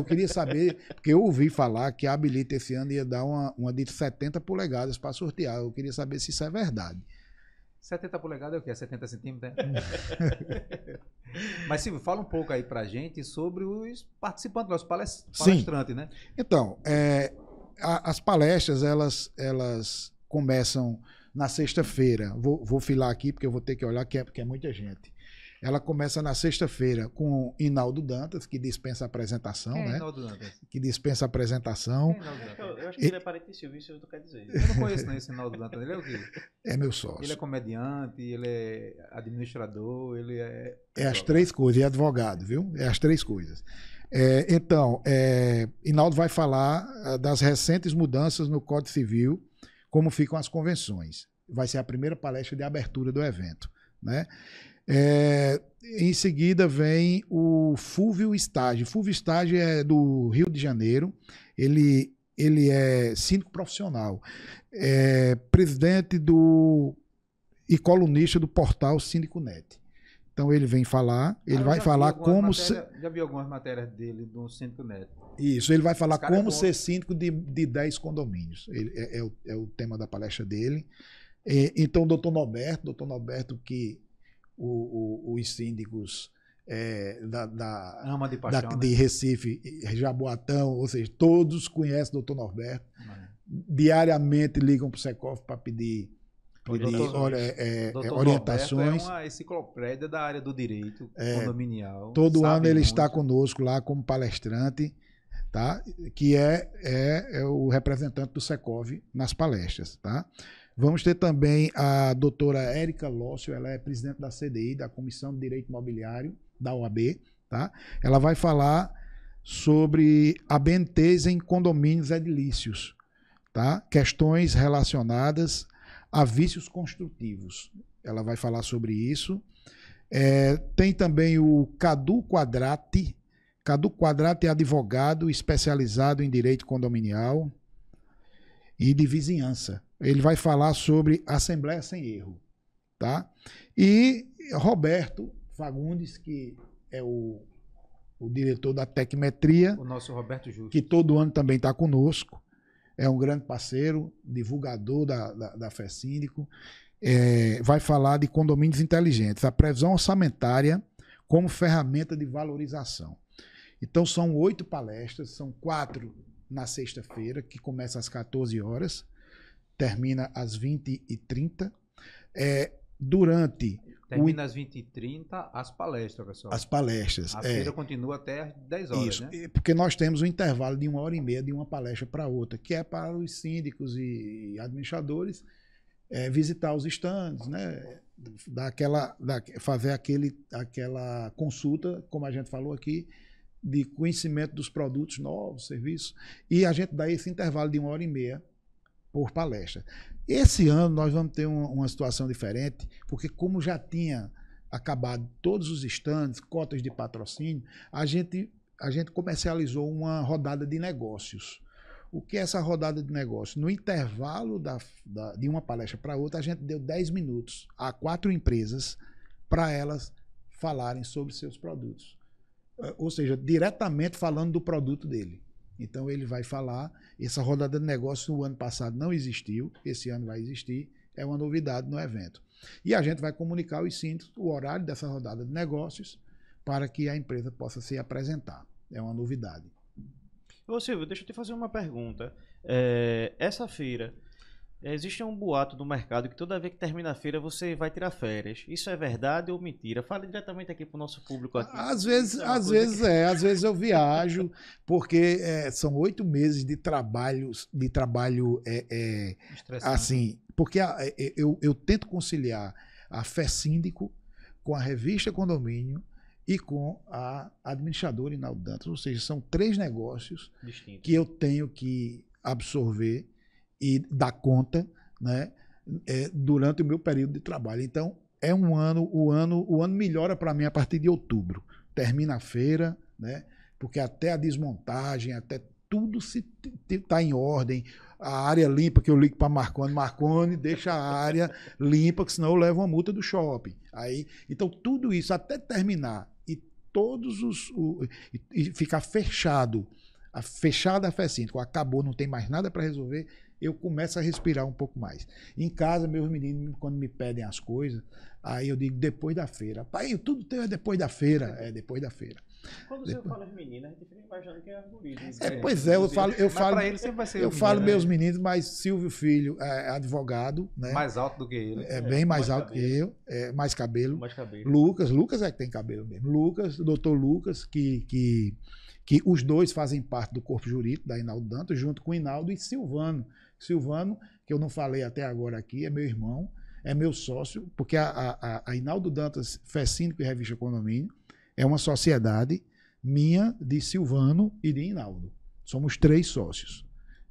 queria saber, porque eu ouvi falar que a Habilita esse ano ia dar uma de 70 polegadas para sortear. Eu queria saber se isso é verdade. 70 polegadas é o quê? 70 centímetros? Mas, Silvio, fala um pouco aí pra gente sobre os participantes, os palestrantes, né? Então, as palestras, elas começam na sexta-feira. Vou filar aqui, porque eu vou ter que olhar, porque é muita gente. Ela começa na sexta-feira com Inaldo Dantas, que dispensa a apresentação, Quem é né? Inaldo Dantas? Que dispensa a apresentação. Quem é Inaldo Dantas? Eu acho que ele é parente de Silvio, isso é o que tu quer dizer. Eu não conheço nem esse Inaldo Dantas. Ele é o quê? É meu sócio. Ele é comediante, ele é administrador, ele é... É as três coisas, e advogado, viu? É as três coisas. Então, Inaldo vai falar das recentes mudanças no Código Civil, como ficam as convenções. Vai ser a primeira palestra de abertura do evento, né? Em seguida vem o Fúvio Stage. Fúvio Stage é do Rio de Janeiro. Ele é síndico profissional, presidente e colunista do portal Síndico Net. Então ele vem falar, ele vai falar como... Já vi algumas matérias dele do Síndico Net. Isso, ele vai falar como ser síndico de 10 condomínios. É o tema da palestra dele. Então, doutor Norberto, que os síndicos ama de paixão, de Recife, Jaboatão, ou seja, todos conhecem o doutor Norberto. Diariamente ligam para o Secov para pedir orientações. É uma enciclopédia da área do direito condominial. Todo ano ele está conosco lá como palestrante, tá? Que é o representante do Secov nas palestras, tá? Vamos ter também a doutora Érica Lócio, ela é presidente da CDI, da Comissão de Direito Imobiliário, da OAB, tá? Ela vai falar sobre ABNTs em condomínios edilícios, tá? Questões relacionadas a vícios construtivos. Ela vai falar sobre isso. Tem também o Cadu Quadrati. Cadu Quadrati é advogado especializado em direito condominial e de vizinhança. Ele vai falar sobre Assembleia Sem Erro, tá? E Roberto Fagundes, que é o diretor da Tecmetria. O nosso Roberto Justo. Que todo ano também está conosco. É um grande parceiro, divulgador da FESíndico. Vai falar de condomínios inteligentes, a previsão orçamentária como ferramenta de valorização. Então, são 8 palestras, são 4 na sexta-feira, que começa às 14 horas, termina às 20h30. Termina às 20h30 as palestras, pessoal. As palestras. A feira continua até às 10 horas, isso, né? Porque nós temos um intervalo de 1h30 de uma palestra para outra, que é para os síndicos e administradores visitar os estandes, né? Fazer aquela consulta, como a gente falou aqui, de conhecimento dos produtos novos, serviços, e a gente dá esse intervalo de 1h30 por palestra. Esse ano nós vamos ter uma situação diferente, porque como já tinha acabado todos os estandes, cotas de patrocínio, a gente comercializou uma rodada de negócios. O que é essa rodada de negócios? No intervalo de uma palestra para outra, a gente deu 10 minutos a 4 empresas para elas falarem sobre seus produtos. Ou seja, diretamente falando do produto dele. Então ele vai falar, essa rodada de negócio no ano passado não existiu, esse ano vai existir, é uma novidade no evento. E a gente vai comunicar aos síndicos o horário dessa rodada de negócios para que a empresa possa se apresentar. É uma novidade. Ô Silvio, deixa eu te fazer uma pergunta. Essa feira, existe um boato no mercado que toda vez que termina a feira você vai tirar férias. Isso é verdade ou mentira? Fale diretamente aqui para o nosso público aqui. Às vezes eu viajo, porque são 8 meses de trabalho assim, porque eu tento conciliar a FESíndico com a revista Condomínio e com a administradora Inaldo Dantas. Ou seja, são 3 negócios distintos que eu tenho que absorver e dar conta, né, durante o meu período de trabalho. Então, o ano melhora para mim a partir de outubro. Termina a feira, né, porque até a desmontagem, até tudo está em ordem. A área limpa, que eu ligo para Marconi, deixa a área limpa, que senão eu levo uma multa do shopping. Então, tudo isso até terminar e e ficar fechada a FESíndico, acabou, não tem mais nada para resolver, eu começo a respirar um pouco mais. Em casa, meus meninos, quando me pedem as coisas, aí eu digo depois da feira. Pai, tudo teu é depois da feira. É depois da feira. Quando você fala de menina, a gente fica imaginando que é as gurias. Pois é, Pra ele sempre vai ser eu o falo menino, meus né? meninos, mas Silvio Filho é advogado, né? Mais alto do que ele. É bem mais mais alto que cabelo. eu, mais cabelo. Mais cabelo. Lucas é que tem cabelo mesmo. Lucas, o doutor Lucas, que os dois fazem parte do corpo jurídico da Hinaldo Dantas, junto com o Hinaldo e Silvano. Silvano, que eu não falei até agora aqui, é meu irmão, é meu sócio, porque a Hinaldo Dantas Fé Síndico e Revista Condomínio é uma sociedade minha, de Silvano e de Hinaldo. Somos 3 sócios.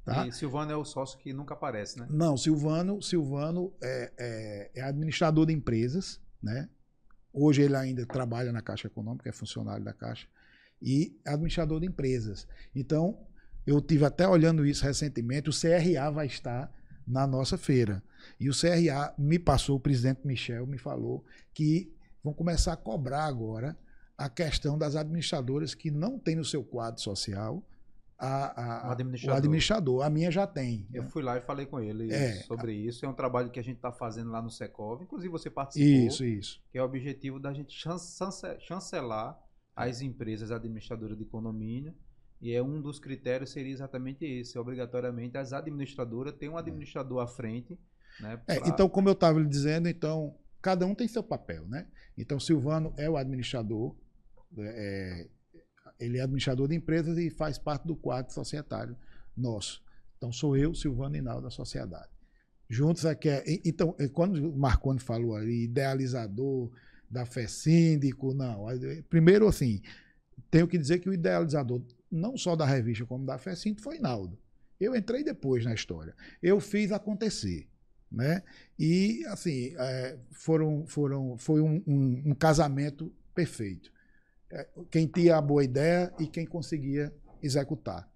Tá? E Silvano é o sócio que nunca aparece, né? Não, Silvano é administrador de empresas, né? Hoje ele ainda trabalha na Caixa Econômica, é funcionário da Caixa, e é administrador de empresas. Então, eu tive até olhando isso recentemente, o CRA vai estar na nossa feira. E o CRA me passou, o presidente Michel me falou que vão começar a cobrar agora a questão das administradoras que não têm no seu quadro social o administrador. A minha já tem. Eu fui lá e falei com ele sobre isso. É um trabalho que a gente está fazendo lá no Secov. Inclusive você participou. Isso. Que é o objetivo da gente chancelar as empresas administradoras de condomínio. E um dos critérios seria exatamente esse. Obrigatoriamente as administradoras têm um administrador à frente. Né, Então, como eu estava lhe dizendo, então, cada um tem seu papel, né? Então, Silvano é o administrador, ele é administrador de empresas e faz parte do quadro societário nosso. Então, sou eu, Silvano e Hinaldo da sociedade. Juntos então, quando o Marconi falou ali, idealizador da Fé Síndico, não. Primeiro, assim, tenho que dizer que o idealizador, não só da revista como da Fé Síndico, foi Hinaldo. Eu entrei depois na história. Eu fiz acontecer. Né? E, assim, foi um casamento perfeito. Quem tinha a boa ideia e quem conseguia executar.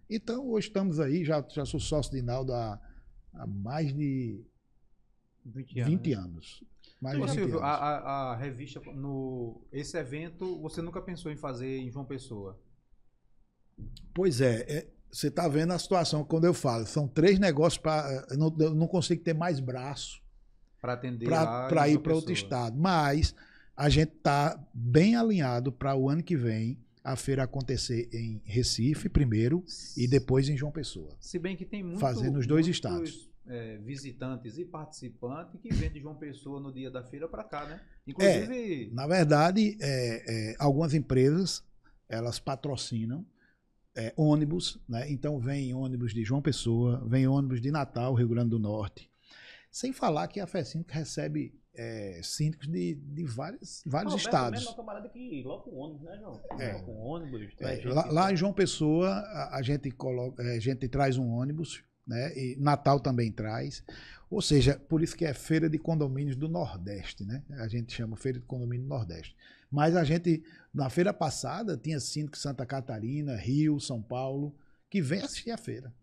Então, hoje estamos aí, já sou sócio de Hinaldo há mais de 20 anos. Mais de 20 Silvio, anos. a revista, esse evento, você nunca pensou em fazer em João Pessoa? Pois você está vendo a situação quando eu falo. São 3 negócios para. Eu não consigo ter mais braço para atender para ir para outro estado. Mas a gente está bem alinhado para o ano que vem a feira acontecer em Recife primeiro e depois em João Pessoa. Se bem que tem fazendo os 2 estados. Visitantes e participantes que vêm de João Pessoa no dia da feira para cá, né? Inclusive. Na verdade, algumas empresas elas patrocinam ônibus, né? Então vem ônibus de João Pessoa, vem ônibus de Natal, Rio Grande do Norte. Sem falar que a Fé Síndico recebe síndicos de vários estados. Mesmo, camarada que loca o ônibus, né, João? Loca um ônibus. Lá em João Pessoa, a gente traz um ônibus, né? E Natal também traz. Ou seja, por isso que é Feira de Condomínios do Nordeste, né? A gente chama Feira de Condomínio do Nordeste. Mas a gente, na feira passada, tinha síndico de Santa Catarina, Rio, São Paulo, que vem assistir a feira.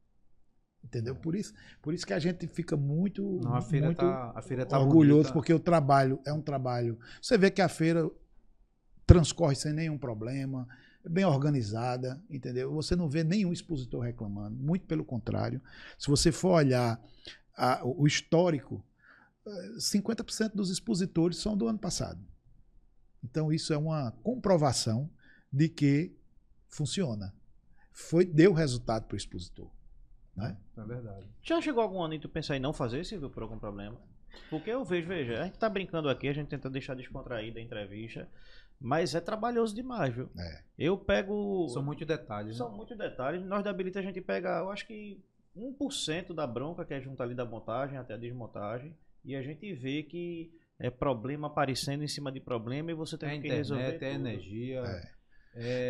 Entendeu? Por isso que a gente fica muito orgulhoso, bonita. Porque o trabalho é um trabalho. Você vê que a feira transcorre sem nenhum problema, bem organizada, entendeu? Você não vê nenhum expositor reclamando, muito pelo contrário. Se você for olhar o histórico, 50% dos expositores são do ano passado. Então, isso é uma comprovação de que funciona. Deu resultado para o expositor. Né? É verdade. Já chegou algum ano e tu pensar em não fazer, Silvio, por algum problema? Porque eu veja, a gente tá brincando aqui, a gente tenta deixar descontraída a entrevista, mas é trabalhoso demais, viu? Eu pego... São muitos detalhes. São muitos detalhes. Nós da Habilita a gente pega, eu acho que 1% da bronca que é junto ali da montagem até a desmontagem, e a gente vê que é problema aparecendo em cima de problema e você tem que resolver. Tem energia.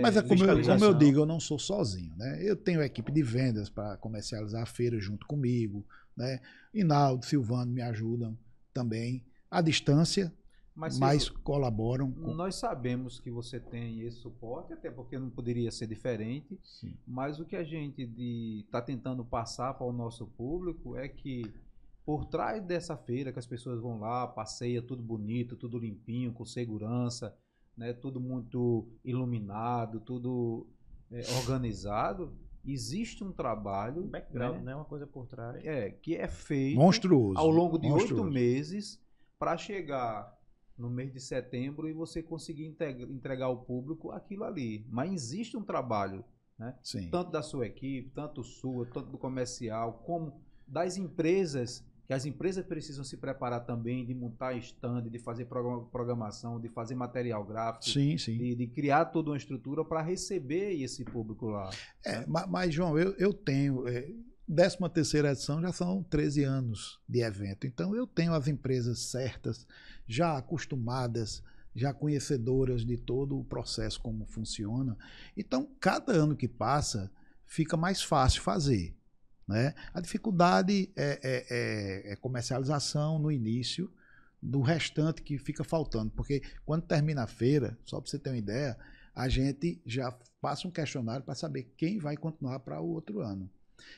Mas como eu digo, eu não sou sozinho, né? Eu tenho equipe de vendas para comercializar a feira junto comigo, né? Hinaldo, Silvano me ajudam também à distância, mas colaboram. Nós sabemos que você tem esse suporte, até porque não poderia ser diferente. Sim. Mas o que a gente está tentando passar para o nosso público é que por trás dessa feira que as pessoas vão lá, passeia tudo bonito, tudo limpinho, com segurança, né, tudo muito iluminado, tudo organizado, existe um trabalho, background, né, uma coisa por trás, que é feito monstruoso, ao longo de 8 meses para chegar no mês de setembro e você conseguir entregar ao público aquilo ali. Mas existe um trabalho, né? Sim. Tanto da sua equipe, tanto sua, tanto do comercial, como das empresas, que as empresas precisam se preparar também de montar stand, de fazer programação, de fazer material gráfico, Sim, sim. de criar toda uma estrutura para receber esse público lá. Né? Mas, João, eu tenho... 13ª edição já são 13 anos de evento. Então, eu tenho as empresas certas, já acostumadas, já conhecedoras de todo o processo, como funciona. Então, cada ano que passa, fica mais fácil fazer. Né? A dificuldade é comercialização no início, do restante que fica faltando. Porque quando termina a feira, só para você ter uma ideia, a gente já passa um questionário para saber quem vai continuar para o outro ano.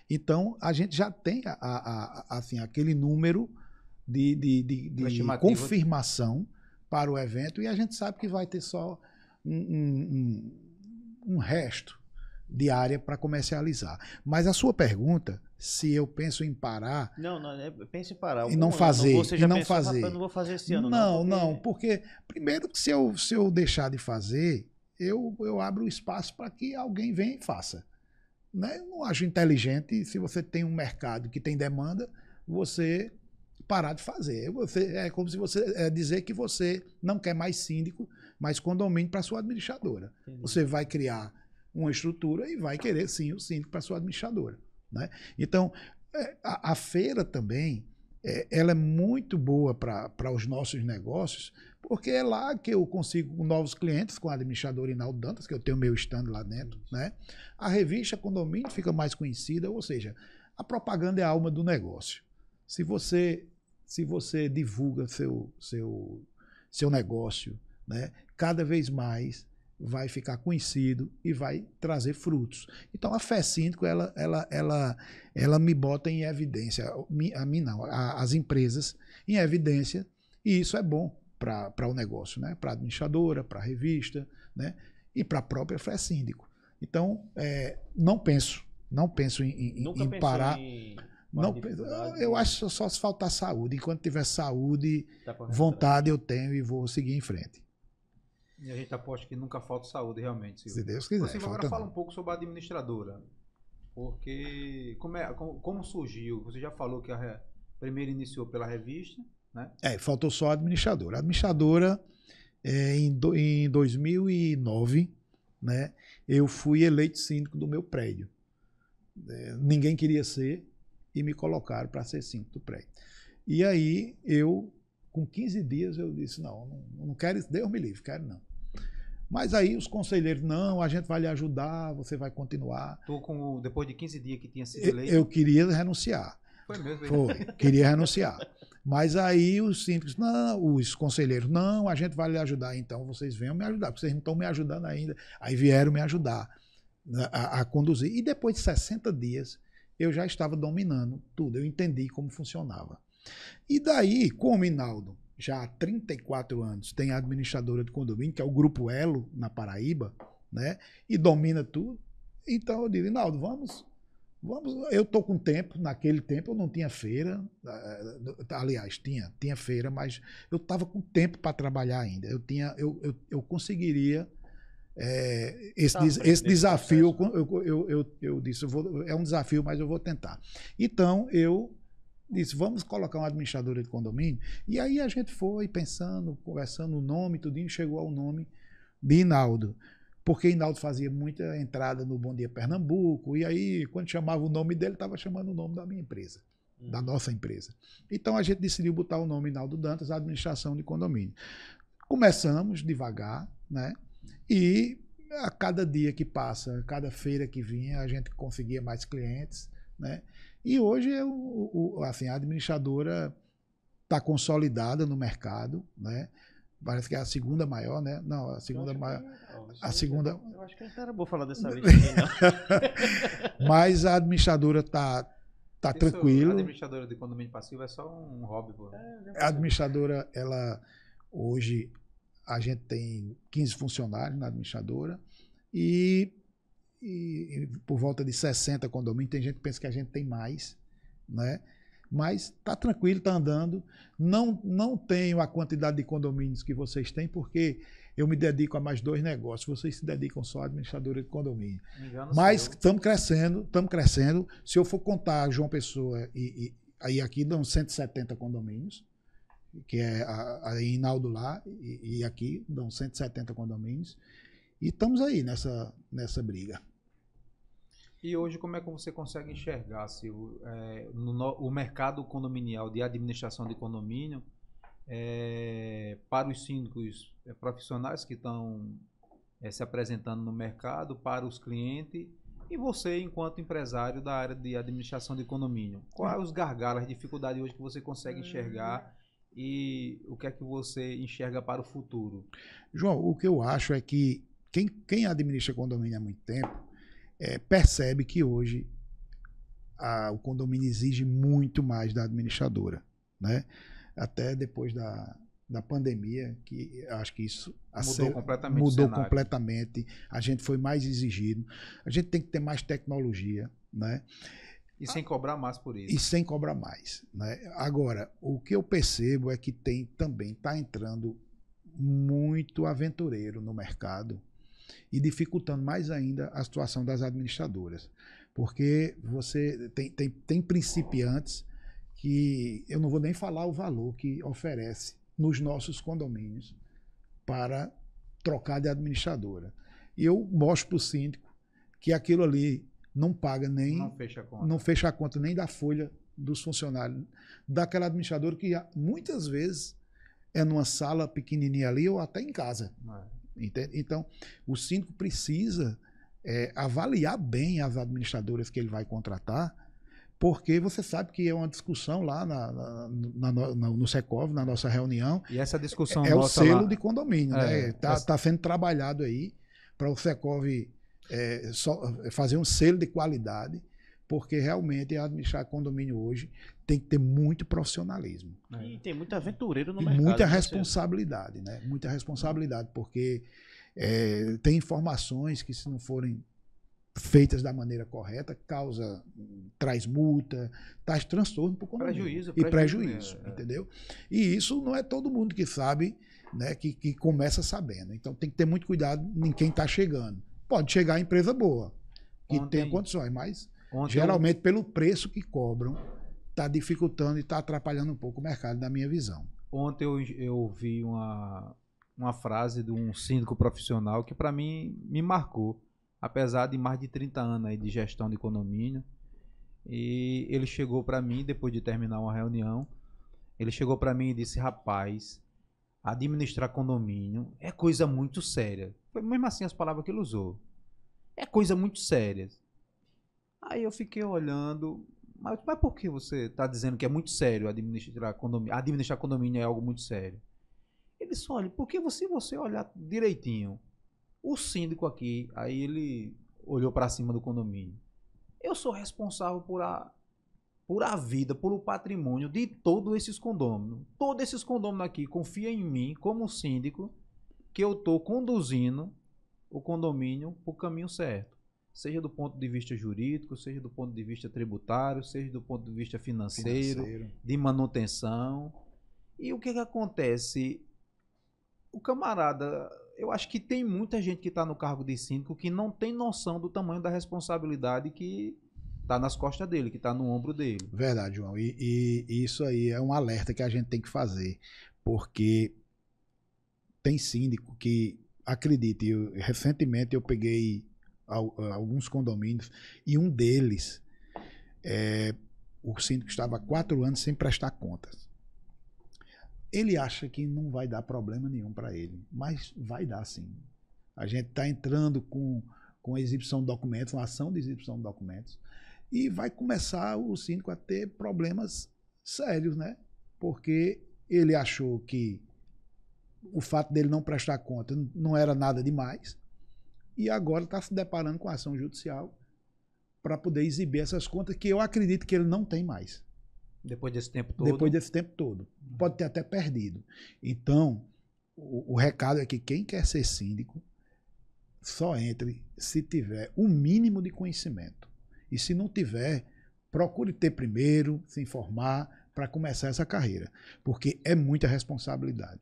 Então, a gente já tem assim, aquele número de confirmação para o evento e a gente sabe que vai ter só um resto de área para comercializar. Mas a sua pergunta, se eu penso em parar... Não, penso em parar. E não fazer. Eu não vou fazer esse ano. Não, porque primeiro que se eu deixar de fazer, eu abro espaço para que alguém venha e faça. Né? Eu não acho inteligente, se você tem um mercado que tem demanda, você parar de fazer. É como se você dizer que você não quer mais síndico, mais condomínio para sua administradora. Entendi. Você vai criar uma estrutura e vai querer, sim, o síndico para sua administradora. Né? Então, a feira também, ela é muito boa para os nossos negócios, porque é lá que eu consigo novos clientes com a administradora Hinaldo Dantas, que eu tenho meu stand lá dentro. Né? A revista Condomínio fica mais conhecida, ou seja, a propaganda é a alma do negócio. Se você divulga seu negócio, né, cada vez mais vai ficar conhecido e vai trazer frutos. Então a Fé Síndico, ela me bota em evidência, a mim não, as empresas em evidência, e isso é bom para o negócio, né? Para a administradora, para a revista, né? E para a própria Fé Síndico. Então, não penso em parar. Não, eu acho só se faltar saúde. Enquanto tiver saúde, vontade eu tenho e vou seguir em frente. E a gente aposta que nunca falta saúde, realmente, Silvio. Se Deus quiser. Você agora fala um pouco sobre a administradora. Porque como surgiu? Você já falou que a primeira iniciou pela revista, né? Faltou só a administradora. A administradora, em 2009, né, eu fui eleito síndico do meu prédio. Ninguém queria ser e me colocaram para ser síndico do prédio. E aí, com 15 dias, eu disse, não quero isso, Deus me livre, quero não. Mas aí os conselheiros, não, a gente vai lhe ajudar, você vai continuar. Depois de 15 dias que tinha sido eleito? Eu queria renunciar. Foi mesmo? Queria renunciar. Mas aí os síndicos, os conselheiros, não, a gente vai lhe ajudar, então vocês venham me ajudar, porque vocês não estão me ajudando ainda. Aí vieram me ajudar a conduzir. E depois de 60 dias, eu já estava dominando tudo, eu entendi como funcionava. E daí, como Hinaldo, já há 34 anos, tem a administradora de condomínio, que é o Grupo Elo, na Paraíba, né? E domina tudo. Então eu digo, Hinaldo, vamos. Eu estou com tempo, naquele tempo eu não tinha feira, aliás, tinha feira, mas eu estava com tempo para trabalhar ainda. Eu conseguiria esse desafio. Eu disse, é um desafio, mas eu vou tentar. Então eu disse, vamos colocar uma administradora de condomínio. E aí a gente foi pensando, conversando o nome, tudinho, chegou ao nome de Hinaldo. Porque Hinaldo fazia muita entrada no Bom Dia Pernambuco, e aí, quando chamava o nome dele, estava chamando o nome da minha empresa, da nossa empresa. Então a gente decidiu botar o nome Hinaldo Dantas, administração de condomínio. Começamos devagar, né? E a cada dia que passa, cada feira que vinha, a gente conseguia mais clientes, né? E hoje assim, a administradora está consolidada no mercado, né? Parece que é a segunda maior, né? Não, a segunda maior. A segunda. Eu acho que não era bom falar dessa vez aqui, não. Mas a administradora está tranquila. A administradora de condomínio passivo é só um hobby, pô. A administradora, hoje a gente tem 15 funcionários na administradora e por volta de 60 condomínios. Tem gente que pensa que a gente tem mais, né? Mas está tranquilo, está andando. Não tenho a quantidade de condomínios que vocês têm, porque eu me dedico a mais 2 negócios. Vocês se dedicam só à administradora de condomínio. Mas estamos crescendo. Se eu for contar João Pessoa aí aqui dão 170 condomínios, que é em Hinaldo lá, e aqui dão 170 condomínios. E estamos aí nessa briga. E hoje, como é que você consegue enxergar o mercado condominial de administração de condomínio para os síndicos profissionais que estão se apresentando no mercado, para os clientes, e você, enquanto empresário da área de administração de condomínio? Quais os gargalos, as dificuldades hoje que você consegue enxergar e o que é que você enxerga para o futuro? João, o que eu acho é que quem administra condomínio há muito tempo percebe que hoje o condomínio exige muito mais da administradora, né? Até depois da pandemia, que acho que isso mudou completamente. A gente foi mais exigido. A gente tem que ter mais tecnologia, né? E sem cobrar mais por isso. E sem cobrar mais, né? Agora, o que eu percebo é que também está entrando muito aventureiro no mercado e dificultando mais ainda a situação das administradoras. Porque você tem principiantes que eu não vou nem falar o valor que oferece nos nossos condomínios para trocar de administradora. E eu mostro para o síndico que aquilo ali não paga nem... Não fecha a conta nem da folha dos funcionários daquela administradora que muitas vezes é numa sala pequenininha ali ou até em casa. Entende? Então, o síndico precisa avaliar bem as administradoras que ele vai contratar, porque você sabe que é uma discussão lá no Secov, na nossa reunião. E essa discussão o selo de condomínio, né? Tá sendo trabalhado aí para o Secov fazer um selo de qualidade, porque realmente administrar condomínio hoje tem que ter muito profissionalismo. E tem muito aventureiro no mercado. Muita responsabilidade, né? Muita responsabilidade, porque tem informações que, se não forem feitas da maneira correta, traz multa, traz transtorno para o condomínio. Prejuízo, entendeu? E isso não é todo mundo que sabe, né, que começa sabendo. Então tem que ter muito cuidado em quem está chegando. Pode chegar a empresa boa, que tenha condições, mas geralmente pelo preço que cobram, está dificultando e está atrapalhando um pouco o mercado, na minha visão. Ontem eu ouvi uma frase de um síndico profissional que para mim me marcou, apesar de mais de 30 anos aí de gestão de condomínio. E ele chegou para mim, depois de terminar uma reunião, ele chegou para mim e disse: rapaz, administrar condomínio é coisa muito séria. Foi mesmo assim as palavras que ele usou. É coisa muito séria. Aí eu fiquei olhando, mas por que você está dizendo que é muito sério administrar condomínio? Administrar condomínio é algo muito sério. Ele disse: olha, porque se você olhar direitinho, o síndico aqui, aí ele olhou para cima do condomínio. Eu sou responsável por a vida, por o patrimônio de todos esses condôminos. Todos esses condôminos aqui confiam em mim, como síndico, que eu estou conduzindo o condomínio para o caminho certo. Seja do ponto de vista jurídico, seja do ponto de vista tributário, seja do ponto de vista financeiro. De manutenção. E o que acontece? O camarada... Eu acho que tem muita gente que está no cargo de síndico que não tem noção do tamanho da responsabilidade que está nas costas dele, que está no ombro dele. Verdade, João. E isso aí é um alerta que a gente tem que fazer, porque tem síndico que, acredite, recentemente eu peguei alguns condomínios e um deles, o síndico estava há 4 anos sem prestar contas. Ele acha que não vai dar problema nenhum para ele, mas vai dar sim. A gente está entrando com a exibição de documentos, uma ação de exibição de documentos, e vai começar o síndico a ter problemas sérios, né? Porque ele achou que o fato dele não prestar conta não era nada demais, e agora está se deparando com a ação judicial para poder exibir essas contas que eu acredito que ele não tem mais. Depois desse tempo todo? Depois desse tempo todo. Pode ter até perdido. Então, o recado é que quem quer ser síndico só entre se tiver um mínimo de conhecimento. E se não tiver, procure ter primeiro, se informar, para começar essa carreira, porque é muita responsabilidade.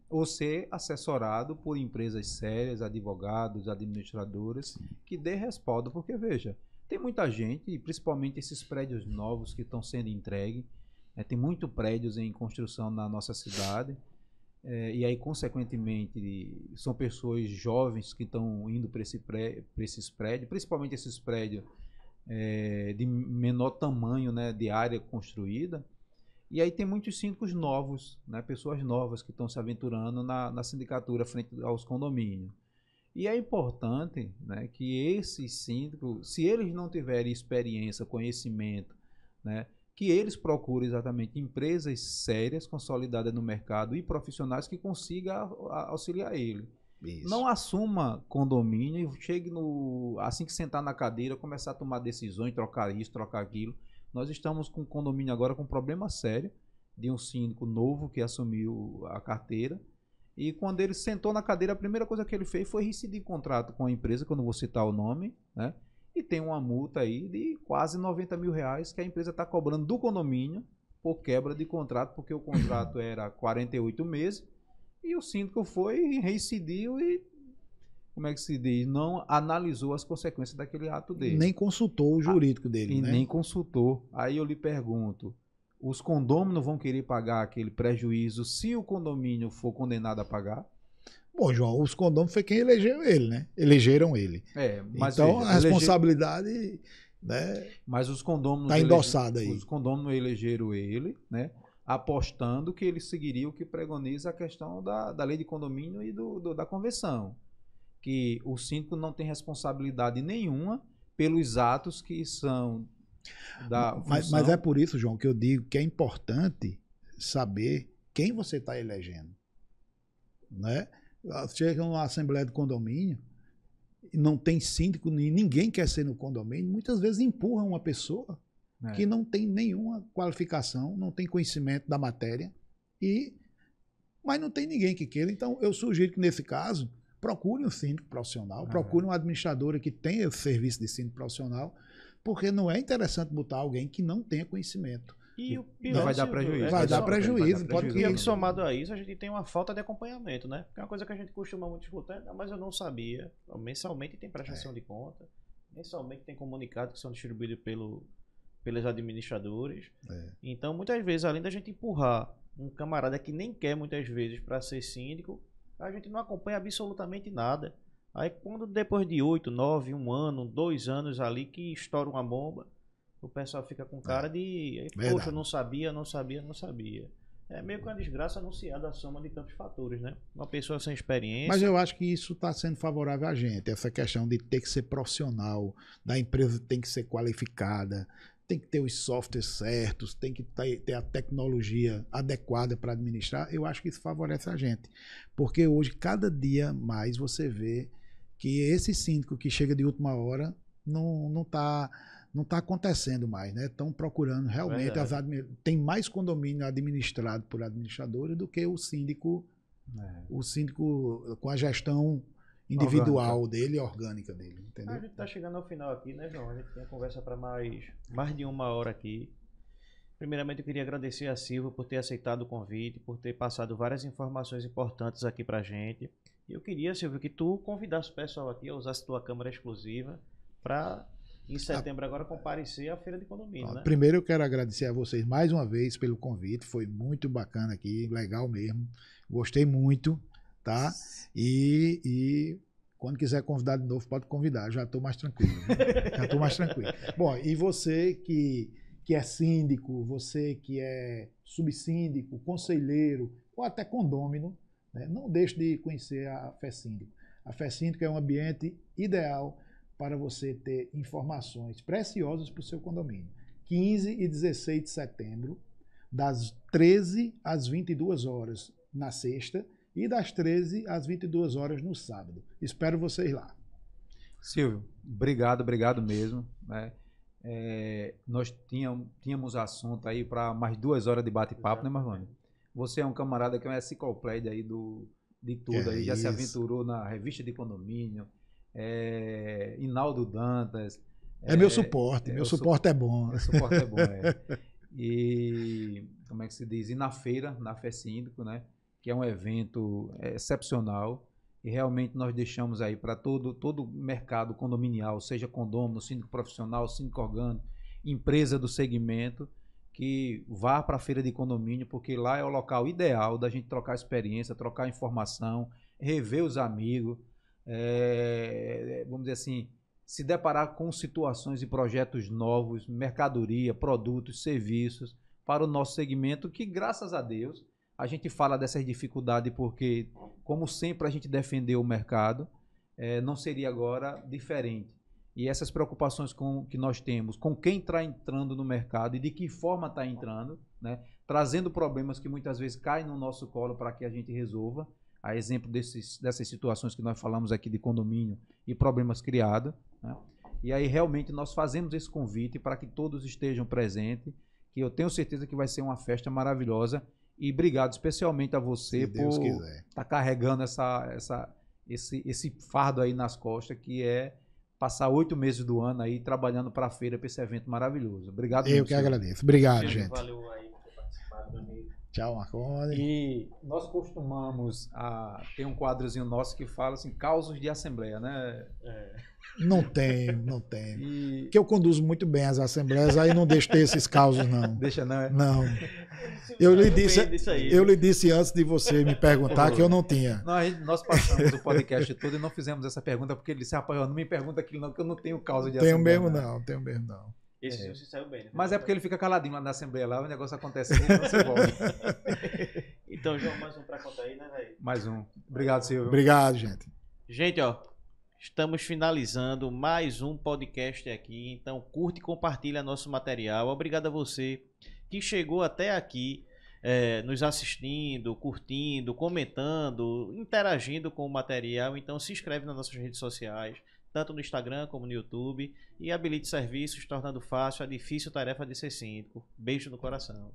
Ou ser assessorado por empresas sérias, advogados, administradores, que dê respaldo, porque veja, tem muita gente, principalmente esses prédios novos que estão sendo entregues, tem muitos prédios em construção na nossa cidade, e aí, consequentemente, são pessoas jovens que estão indo para esses prédios, principalmente esses prédios de menor tamanho, né, de área construída. E aí tem muitos síndicos novos, né, pessoas novas que estão se aventurando na sindicatura frente aos condomínios. E é importante, né, que esses síndicos, se eles não tiverem experiência, conhecimento, né, que eles procurem exatamente empresas sérias, consolidadas no mercado e profissionais que consigam auxiliar ele. Isso. Não assuma condomínio e chegue assim que sentar na cadeira, começar a tomar decisões, trocar isso, trocar aquilo. Nós estamos com um condomínio agora com um problema sério de um síndico novo que assumiu a carteira. E quando ele sentou na cadeira, a primeira coisa que ele fez foi rescindir contrato com a empresa, que eu não vou citar o nome, né? E tem uma multa aí de quase R$90 mil que a empresa está cobrando do condomínio por quebra de contrato, porque o contrato era 48 meses e o síndico foi, reincidiu e, como é que se diz, não analisou as consequências daquele ato dele. Nem consultou o jurídico dele, e né? Nem consultou. Aí eu lhe pergunto, os condôminos vão querer pagar aquele prejuízo se o condomínio for condenado a pagar? Bom, João, os condôminos foi quem elegeu ele, né? Elegeram ele. Mas então, veja, a responsabilidade, né, mas os condôminos está endossada aí. Os condôminos elegeram ele, né? Apostando que ele seguiria o que pregoniza a questão da lei de condomínio e da convenção. Que o síndico não tem responsabilidade nenhuma pelos atos que são da função. Mas é por isso, João, que eu digo que é importante saber quem você está elegendo, né? Chega numa assembleia de condomínio e não tem síndico, ninguém quer ser no condomínio, muitas vezes empurram uma pessoa que não tem nenhuma qualificação, não tem conhecimento da matéria, mas não tem ninguém que queira. Então, eu sugiro que, nesse caso, procure um síndico profissional, procure uma administradora que tenha esse serviço de síndico profissional, porque não é interessante botar alguém que não tenha conhecimento. E o pior, vai dar prejuízo. Vai dar prejuízo. E que somado a isso, a gente tem uma falta de acompanhamento, né? Porque é uma coisa que a gente costuma muito escutar, mas eu não sabia. Mensalmente tem prestação de conta, mensalmente tem comunicados que são distribuídos pelos administradores. Então, muitas vezes, além da gente empurrar um camarada que nem quer, muitas vezes, para ser síndico, a gente não acompanha absolutamente nada. Aí, quando depois de 8, 9, 1 ano, 2 anos ali, que estoura uma bomba, o pessoal fica com cara de, poxa, não sabia. É meio que uma desgraça anunciada a soma de tantos fatores, né? Uma pessoa sem experiência. Mas eu acho que isso está sendo favorável a gente, essa questão de ter que ser profissional, da empresa tem que ser qualificada, tem que ter os softwares certos, tem que ter a tecnologia adequada para administrar. Eu acho que isso favorece a gente, porque hoje, cada dia mais, você vê que esse síndico que chega de última hora não está acontecendo mais, né? Estão procurando realmente, tem mais condomínio administrado por administradores do que o síndico com a gestão individual dele, orgânica dele, entendeu? A gente está chegando ao final aqui, né, João? A gente tem a conversa para mais de 1 hora aqui. Primeiramente, eu queria agradecer a Silvia por ter aceitado o convite, por ter passado várias informações importantes aqui para a gente. E eu queria, Silvia, que tu convidasse o pessoal aqui a usar a tua câmera exclusiva para, em setembro, agora comparecer à feira de condomínio, né? Primeiro, eu quero agradecer a vocês mais uma vez pelo convite. Foi muito bacana aqui, legal mesmo. Gostei muito, tá? E quando quiser convidar de novo, pode convidar. Já estou mais tranquilo. Bom, e você que é síndico, você que é subsíndico, conselheiro ou até condômino, né? Não deixe de conhecer a FESíndico. A FESíndico é um ambiente ideal para você ter informações preciosas para o seu condomínio. 15 e 16 de setembro, das 13 às 22 horas na sexta e das 13 às 22 horas no sábado. Espero vocês lá. Silvio, obrigado mesmo, né? Nós tínhamos assunto aí para mais 2 horas de bate-papo, né, Marlone? Você é um camarada que é uma enciclopédia aí de tudo, aí já se aventurou na revista de condomínio, Hinaldo Dantas, É meu suporte, meu suporte é bom. Meu suporte é bom, E, como é que se diz? E na feira, na FESÍNDICO, né? Que é um evento excepcional, e realmente nós deixamos aí para todo o mercado condominial, seja condômino, síndico profissional, síndico orgânico, empresa do segmento, que vá para a feira de condomínio, porque lá é o local ideal da gente trocar experiência, trocar informação, rever os amigos, vamos dizer assim, se deparar com situações e projetos novos, mercadoria, produtos, serviços para o nosso segmento, que graças a Deus a gente fala dessas dificuldades porque, como sempre a gente defendeu o mercado, não seria agora diferente. E essas preocupações que nós temos com quem está entrando no mercado e de que forma está entrando, né? Trazendo problemas que muitas vezes caem no nosso colo para que a gente resolva, a exemplo dessas situações que nós falamos aqui de condomínio e problemas criados, né? E aí realmente nós fazemos esse convite para que todos estejam presentes, que eu tenho certeza que vai ser uma festa maravilhosa, e obrigado especialmente a você por estar carregando esse fardo aí nas costas, que é passar 8 meses do ano aí trabalhando para a feira, para esse evento maravilhoso. Obrigado. Eu que agradeço. Obrigado, gente. Valeu aí por ter participado, meu amigo. Tchau, Marconi. E nós costumamos ter um quadrozinho nosso que fala assim, causos de assembleia, né? Não tem. Porque eu conduzo muito bem as assembleias, aí não deixo ter esses causos, não. Deixa não, Não. Eu lhe disse antes de você me perguntar que eu não tinha. Nós passamos o podcast todo e não fizemos essa pergunta, porque ele disse, rapaz, não me pergunta aquilo não, que eu não tenho causa de Tenho assembleia. Tenho mesmo não. Esse você saiu bem, né? Mas é porque ele fica caladinho lá na assembleia, lá o negócio acontece e ele não se envolve. Então, João, mais um pra contar aí, né, velho? Mais um. Obrigado, Silvio. Obrigado, gente. Gente, ó, estamos finalizando mais um podcast aqui, então curte e compartilha nosso material. Obrigado a você que chegou até aqui, nos assistindo, curtindo, comentando, interagindo com o material. Então se inscreve nas nossas redes sociais, tanto no Instagram como no YouTube, e habilite serviços, tornando fácil a difícil tarefa de ser síndico. Beijo no coração.